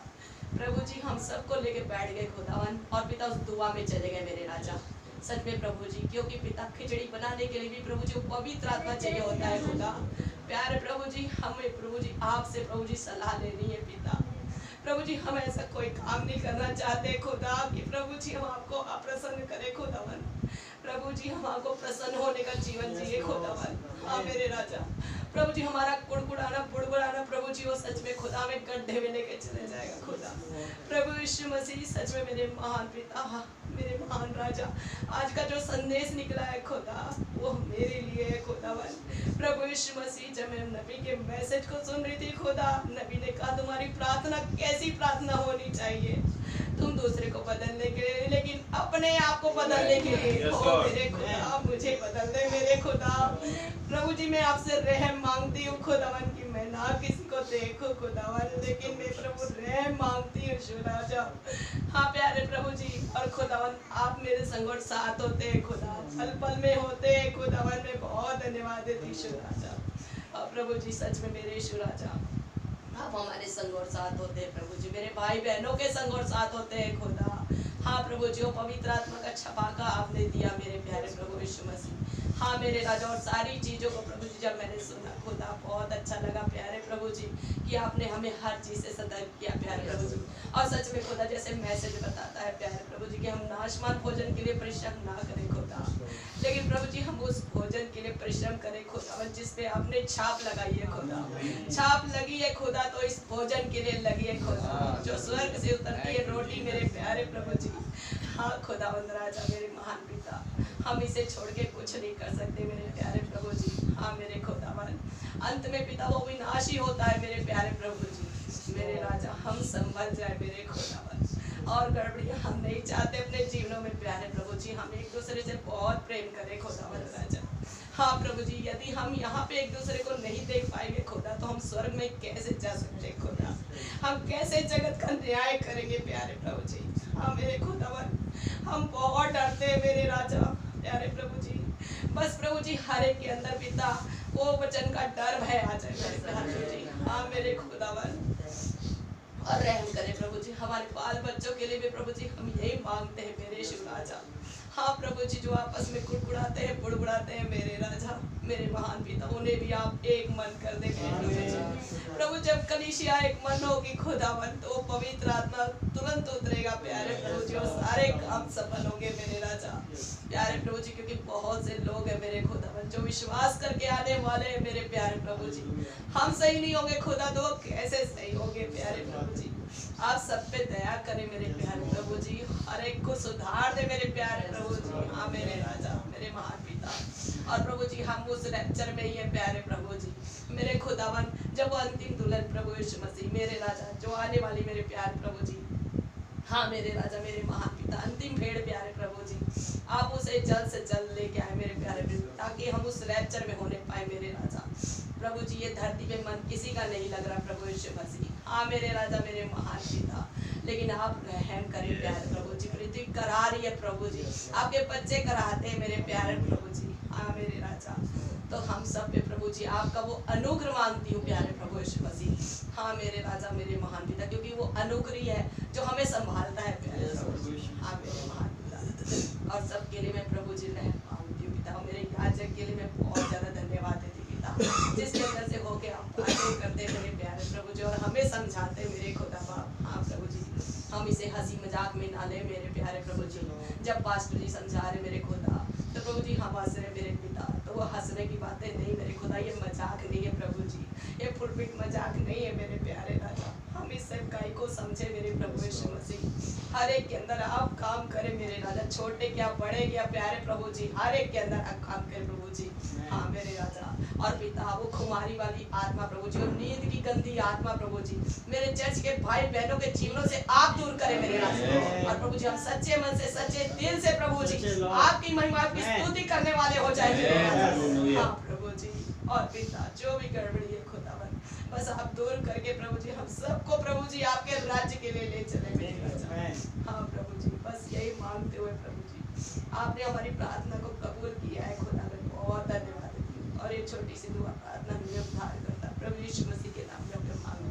प्रभु जी हम सबको लेके बैठ गए खुदावन, और पिता उस दुआ में चले गए मेरे राजा। सच में प्रभु जी, क्योंकि पिता खिचड़ी बनाने के लिए भी प्रभु जी पवित्र आत्मा चाहिए होता है खुदा। प्यारे प्रभु जी, हमें प्रभु जी आपसे प्रभु जी सलाह लेनी है पिता। प्रभु जी हम ऐसा कोई काम नहीं करना चाहते खुदा कि प्रभु जी हम आपको अप्रसन्न करें खुदावन। प्रभु जी हम आपको प्रसन्न होने का जीवन जिए खुदावन। हाँ मेरे राजा, प्रभु जी हमारा कुड़कुड़ाना बुड़बुड़ाना प्रभु जी वो सच में खुदा में गड्ढे में लेके चले जाएगा खुदा। प्रभु यीशु मसीह सच में मेरे महान पिता, मेरे महान राजा, आज का जो संदेश निकला है खुदा वो मेरे लिए है खुदावन। प्रभु यीशु मसीह जब मैं नबी के मैसेज को सुन रही थी खुदा, नबी ने कहा तुम्हारी प्रार्थना कैसी प्रार्थना होनी चाहिए, तुम दूसरे को बदलने के लिए, लेकिन अपने आप को बदलने के लिए। ओ मेरे खुदा, मुझे बदल दे मेरे खुदा। प्रभु जी मैं आपसे रहम मांगती हूँ खुदावन कि मैं ना किसी को देखूं खुदावन, लेकिन मैं प्रभु रहम मांगती हूँ शु राजा। हाँ प्यारे प्रभु जी, और खुदावन आप मेरे संग और साथ होते हैं खुदा, पल पल में होते हैं खुदावन। मैं बहुत धन्यवाद देती शु राजा। और प्रभु जी सच में मेरे शु राजा आप हमारे संग और साथ होते हैं प्रभु जी, मेरे भाई बहनों के संग और साथ होते हैं खुदा। हाँ प्रभु जी, वो पवित्र आत्मा का छपाका आपने दिया मेरे प्यारे प्रभु यीशु मसीह। हाँ मेरे राजा, और सारी चीज़ों को प्रभु जी जब मैंने सुना खुदा बहुत अच्छा लगा प्यारे प्रभु जी कि आपने हमें हर चीज़ से सतर्क किया प्यारे प्रभु जी। और सच में खुदा जैसे मैसेज बताता है प्यारे प्रभु प्रभु जी कि हम नाशवान भोजन के लिए परिश्रम ना करें खुदा, लेकिन प्रभु जी हम उस भोजन के लिए परिश्रम करें खुदा जिस पे आपने छाप लगाई है खुदा, छाप लगी है खुदा, तो इस भोजन के लिए लगी है खुदा जो स्वर्ग से उतरती है रोटी मेरे प्यारे प्रभु जी। हाँ खुदावंद राजा मेरे महान पिता, हम इसे छोड़ के कुछ नहीं कर सकते मेरे प्यारे प्रभु जी। हाँ मेरे खुदावन, अंत में पिता वो विनाशी होता है मेरे प्यारे प्रभु जी। मेरे राजा हम संभल जाए मेरे खुदावन, और गड़बड़ी हम नहीं चाहते अपने जीवनों में प्यारे प्रभु जी। हम एक दूसरे से बहुत प्रेम करें खुदावन राजा। हाँ प्रभु जी, यदि हम यहाँ पे एक दूसरे को नहीं देख पाएंगे खुदा, तो हम स्वर्ग में कैसे जा सकते हैं खुदा, हम कैसे जगत का न्याय करेंगे प्यारे प्रभु जी। हाँ मेरे खुदावन, हम बहुत डरते हैं मेरे राजा प्यारे प्रभु जी। बस प्रभु जी हर एक के अंदर पिता वो वचन का डर भय आ जाए मेरे प्यारे जी। हाँ मेरे खुदावन, और रहम करें प्रभु जी हमारे बाल बच्चों के लिए भी प्रभु जी, हम यही मांगते हैं मेरे शिव राजा। हाँ प्रभु जी, जो आपस में कुड़कुड़ाते हैं बुड़बुड़ाते हैं मेरे राजा मेरे महान पिता, उन्हें भी आप एक मन कर दे मेरे प्रभु जी। प्रभु जब कलीसिया एक मन होगी खुदावन, तो पवित्र आत्मा तुरंत उतरेगा प्यारे प्रभु जी, और सारे काम सफल होंगे मेरे राजा प्यारे प्रभु जी। क्योंकि बहुत से लोग हैं मेरे खुदावन जो विश्वास करके आने वाले हैं मेरे प्यारे प्रभु जी। हम सही नहीं होंगे खुदा, तो कैसे सही होंगे प्यारे प्रभु जी। आप सब पे दया करें मेरे प्यारे प्रभु जी, हर एक को सुधार दे मेरे प्यारे प्रभु जी। हाँ मेरे राजा मेरे महान पिता, और प्रभु जी हम उस रैप्चर में ही है प्यारे प्रभु जी मेरे खुदावन, जब वो अंतिम दुल्हन प्रभु यीशु मसीह मेरे राजा जो आने वाली मेरे प्यारे प्रभु जी। हाँ मेरे राजा मेरे महान पिता, अंतिम भेड़ प्यारे प्रभु जी, आप उसे जल्द से जल्द लेके आए मेरे प्यारे प्रभु, ताकि हम उस रैप्चर में होने पाए मेरे राजा प्रभु जी। ये धरती पे मन किसी का नहीं लग रहा प्रभु यीशु मसीह। हाँ मेरे राजा मेरे महान पिता, लेकिन आप रहम करें प्यारे प्रभु जी। पृथ्वी करा रही है प्रभु जी, आपके बच्चे कराते हैं मेरे प्यारे प्रभु जी। हाँ मेरे राजा, तो हम सब पे प्रभु जी आपका वो अनुग्रह मांगती हूँ प्यारे प्रभु यीशु मसीह। हाँ मेरे राजा मेरे महान पिता, क्योंकि वो अनुग्रही है जो हमें संभालता है प्यारे प्रभु जी। हाँ मेरे महान पिता, और सबके लिए मैं प्रभु जी रहम मांगती हूँ पिता। मेरे याजक के लिए मैं बहुत ज़्यादा धन्यवाद देती पिता, जिसके अंदर से होके आप बातें करते मेरे प्यारे प्रभु जी, और हमें समझाते मेरे खुदा बाप। हाँ प्रभु जी, हम इसे हंसी मजाक में ना ले मेरे प्यारे प्रभु जी। जब पास्टर जी समझा रहे मेरे खुदा, तो प्रभु जी हम हंस रहे मेरे पिता, तो वो हंसने की बातें नहीं मेरे खुदा, ये मजाक नहीं है प्रभु जी, ये फुलपिट मजाक नहीं है मेरे प्यारे राजा। हम इस सेवकाई को समझे मेरे प्रभु यीशु मसीह, हर एक के अंदर आप काम करें मेरे राजा, छोटे क्या बड़े क्या प्यारे प्रभु जी, हर एक के अंदर आप काम करें प्रभु जी। हाँ मेरे राजा, और पिता वो खुमारी वाली आत्मा प्रभु जी, और नींद की गंदी आत्मा प्रभु जी, मेरे चर्च के भाई बहनों के जीवनों से आप दूर करें मेरे राजा। और प्रभु जी हम सच्चे मन से सच्चे दिल से प्रभु जी आपकी महिमा आपकी स्तुति करने वाले हो जाएंगे। हाँ प्रभु जी, और पिता जो भी गड़बड़ी है खुदावन, बस आप दूर करके प्रभु जी हम सबको प्रभु जी आपके राज्य के लिए ले चले मेरे राजा। हाँ प्रभु जी, बस यही मांगते हुए प्रभु जी आपने हमारी प्रार्थना को कबूल किया है खुदावन, बहुत धन्यवाद। और एक छोटी सी दुआ प्रार्थना में उद्धार करता प्रभु यीशु मसीह के नाम में अपने मांग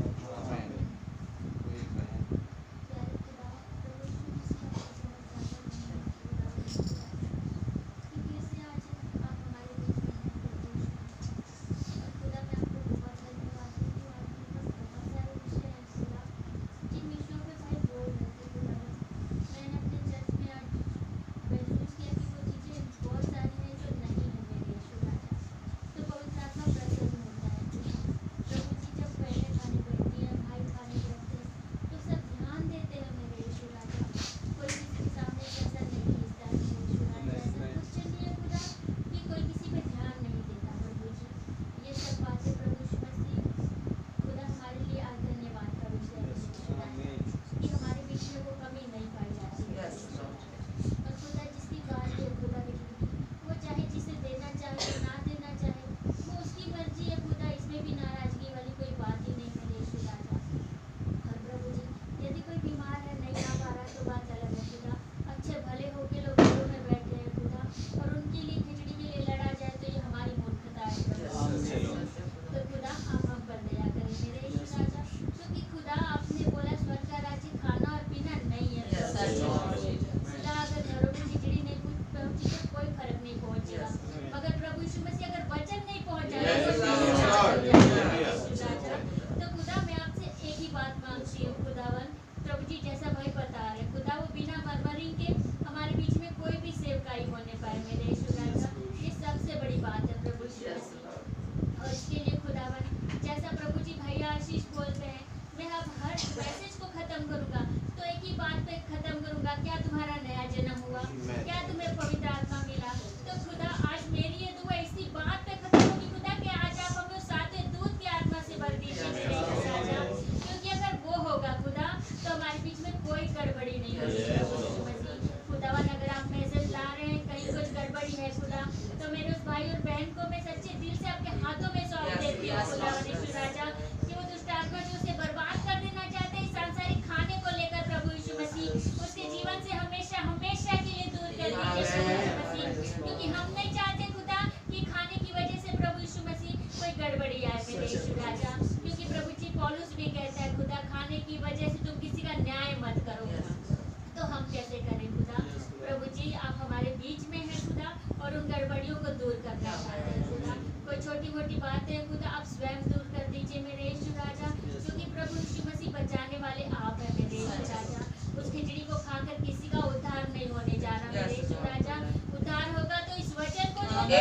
बातें हैं खुदा आप स्वयं दूर कर दीजिए मेरे यीशु राजा, क्योंकि प्रभु यीशु मसीह बचाने वाले आप हैं मेरे यीशु राजा। उस खिचड़ी को खाकर किसी का उद्धार नहीं होने जा रहा मेरे यीशु राजा, उद्धार होगा तो इस वचन को राजा,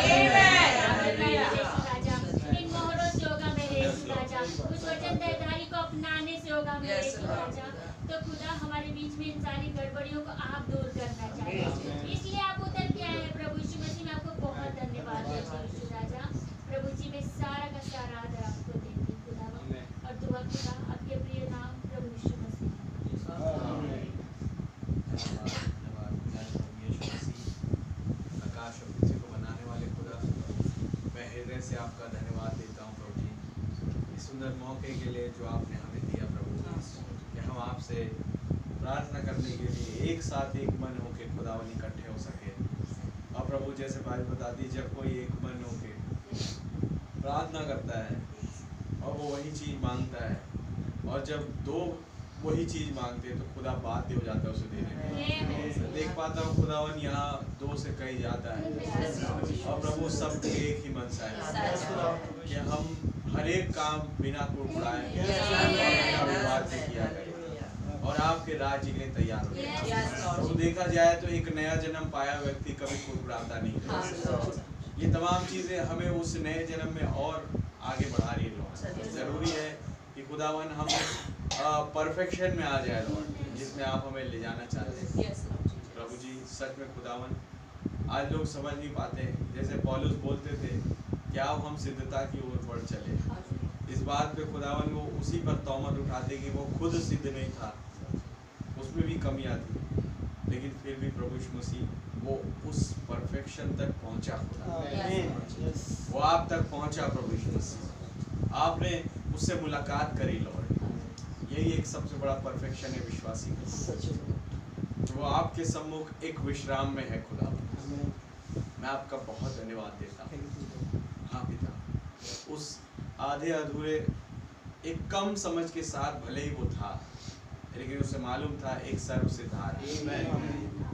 इन मोहरों से होगा मेरे यीशु राजा, उस वचन देहधारी को अपनाने से होगा मेरे यीशु राजा। तो खुदा हमारे बीच में इन सारी गड़बड़ियों को आप दूर करना चाहिए, इसलिए आप उतर के आए हैं प्रभु यीशु मसीह। मैं आपको बहुत धन्यवाद देती हूँ यीशु राजा। प्रभु जी मैं सारा का सारा आदर आपको देती हूँ खुदा, और दुआ खुदा आपके प्रिय नाम प्रभु यीशु मसीह। आकाश और पृथ्वी को बनाने वाले खुदा, मैं हृदय से आपका धन्यवाद देता हूँ प्रभु जी, इस सुंदर मौके के लिए जो आपने हमें दिया प्रभु, कि हम आपसे प्रार्थना करने के लिए एक साथ एक मन होके खुदावन इकट्ठे हो सके। और प्रभु जैसे बात बताती, जब कोई एक मन होके प्रार्थना करता है और वो वही चीज़ मांगता है, और जब दो वही चीज़ मांगते हैं तो खुदा बाध्य हो जाता है उसे देने में। देख पाता हूँ खुदावन यहाँ दो से कहीं ज़्यादा है, और प्रभु सब एक ही मनसा है कि हम हर एक काम बिना कुड़कुड़ाए बिना विवाद से किया करें और आपके राज्य के लिए तैयार हो जाए। तो देखा जाए तो एक नया जन्म पाया व्यक्ति कभी कुड़कुड़ाता नहीं। ये तमाम चीज़ें हमें उस नए जन्म में और आगे बढ़ा रही है। ज़रूरी है कि खुदावन हम परफेक्शन में आ जाए लॉर्ड, जिसमें आप हमें ले जाना चाहते हैं प्रभु जी। सच में खुदावन आज लोग समझ नहीं पाते, जैसे पौलुस बोलते थे कि आओ हम सिद्धता की ओर बढ़ चले। इस बात पे खुदावन वो उसी पर तौमत उठाते कि वो खुद सिद्ध नहीं था, उसमें भी कमियां थी, लेकिन फिर भी प्रभु यीशु मसीह वो उस परफेक्शन तक पहुंचा। वो आप तक पहुंचा प्रभु यीशु मसीह, आपने उससे मुलाकात करी लॉर्ड। यही एक सबसे बड़ा परफेक्शन है विश्वासी का, वो आपके सम्मुख एक विश्राम में है खुदा। मैं आपका बहुत धन्यवाद देता हूँ। हाँ पिता, उस आधे अधूरे एक कम समझ के साथ भले ही वो था, लेकिन उसे मालूम था एक सर्व से धार है।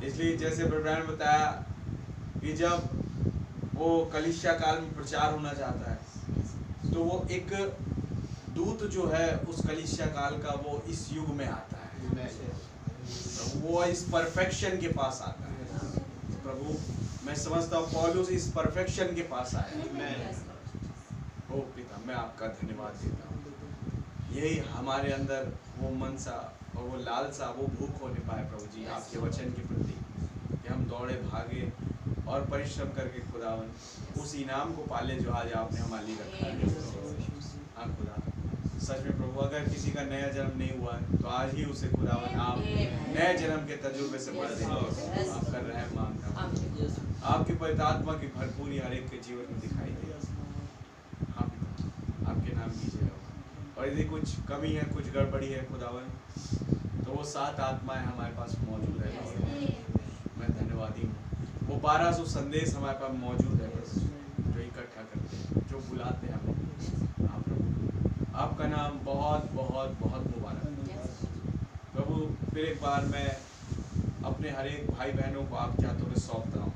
इसलिए जैसे ब्रदर ने बताया कि जब वो कलीसिया काल में प्रचार होना चाहता है तो वो एक दूत जो है उस कलीसिया काल का वो इस युग में आता है, तो वो इस परफेक्शन के पास आता है। प्रभु मैं समझता हूँ पौलुस इस परफेक्शन के पास आया। ओ पिता मैं आपका धन्यवाद देता हूँ। यही हमारे अंदर वो मनसा और वो लालसा, वो भूख होने पाए प्रभु जी आपके वचन के प्रति, कि हम दौड़े भागे और परिश्रम करके खुदावन उस इनाम को पाले जो आज आपने हमारे लिए रखा है। हाँ खुदा, सच में प्रभु अगर किसी का नया जन्म नहीं हुआ है तो आज ही उसे खुदावन आप नए जन्म के तजुर्बे से बढ़ देंगे। आपका रहम मांगता हूँ, आपकी पवित्र आत्मा की भरपूरी हर एक के जीवन में दिखाई दे। हाँ पिता आपके नाम की जय हो। और यदि कुछ कमी है, कुछ गड़बड़ी है खुदावन, तो वो 7 आत्माएं हमारे पास मौजूद है। मैं धन्यवादी हूँ। वो 1200 संदेश हमारे पास मौजूद है जो इकट्ठा करते हैं, जो बुलाते हैं हमें। हाँ प्रभु आपका नाम बहुत बहुत बहुत मुबारक प्रभु। फिर एक बार मैं अपने हर एक भाई बहनों को आपके हाथों में सौंपता हूँ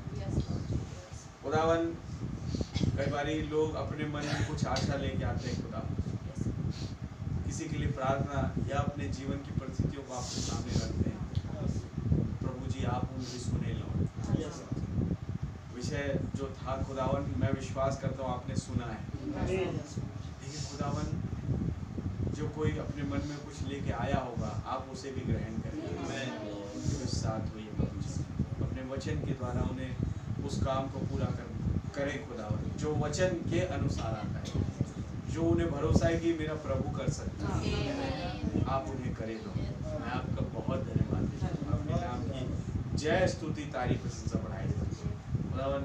खुदावन। कई बार लोग अपने मन में कुछ आशा लेके आते हैं खुदा, किसी के लिए प्रार्थना या अपने जीवन की परिस्थितियों को आपके सामने रखते हैं। प्रभु जी आप उनकी सुने लॉर्ड। विषय जो था खुदावन, मैं विश्वास करता हूँ आपने सुना है, लेकिन खुदावन जो कोई अपने मन में कुछ लेके आया होगा आप उसे भी ग्रहण करें। उनके साथ हुई अपने वचन के द्वारा उन्हें उस काम को पूरा करें खुदावन, जो वचन के अनुसार आता है, जो उन्हें भरोसा है कि मेरा प्रभु कर सकता है, आप उन्हें करें लो। मैं आपका बहुत धन्यवाद देता हूँ। अपने नाम की जय स्तुति तारीफ प्रशंसा बढ़ाई खुदावन।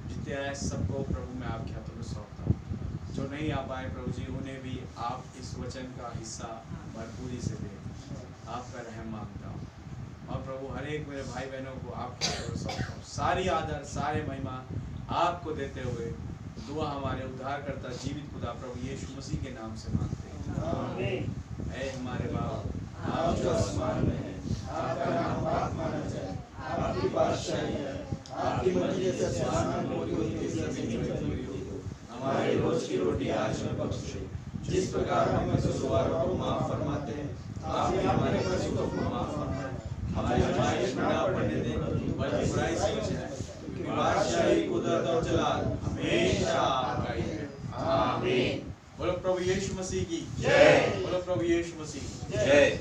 जितने आए सबको प्रभु मैं आपके हाथों में सौंपता हूँ। जो नहीं आ पाए प्रभु जी उन्हें भी आप इस वचन का हिस्सा भरपूरी से दें। आपका रहम मांगता हूँ। और प्रभु हर एक मेरे भाई बहनों को आपके हाथों में सौंपता हूँ। सारी आदर सारे महिमा आपको देते हुए दुआ हमारे उद्धारकर्ता जीवित खुदा प्रभु यीशु मसीह के नाम से मांगते हैं। ऐ हमारे बाप आप जो आसमान में हैं, आपका नाम पाक माना जाए, आपकी बादशाही है, आपकी मर्जी जैसे आसमान में होती है जमीन में पूरी हो। हमारी रोज की रोटी आज में बख्शे। जिस प्रकार हम कसूरवारों को माफ फरमाते हैं, आप भी हमारे कसूरों को माफ फरमाएं। हमारी आज़माइश में ना पड़ने दें, बल्कि बुराई से बचाएं, क्योंकि बादशाही, कुदरत और जलाल हमेशा आपका ही है। आमीन। बोलो प्रभु यीशु मसीह की जय। बोलो प्रभु यीशु मसीह की जय।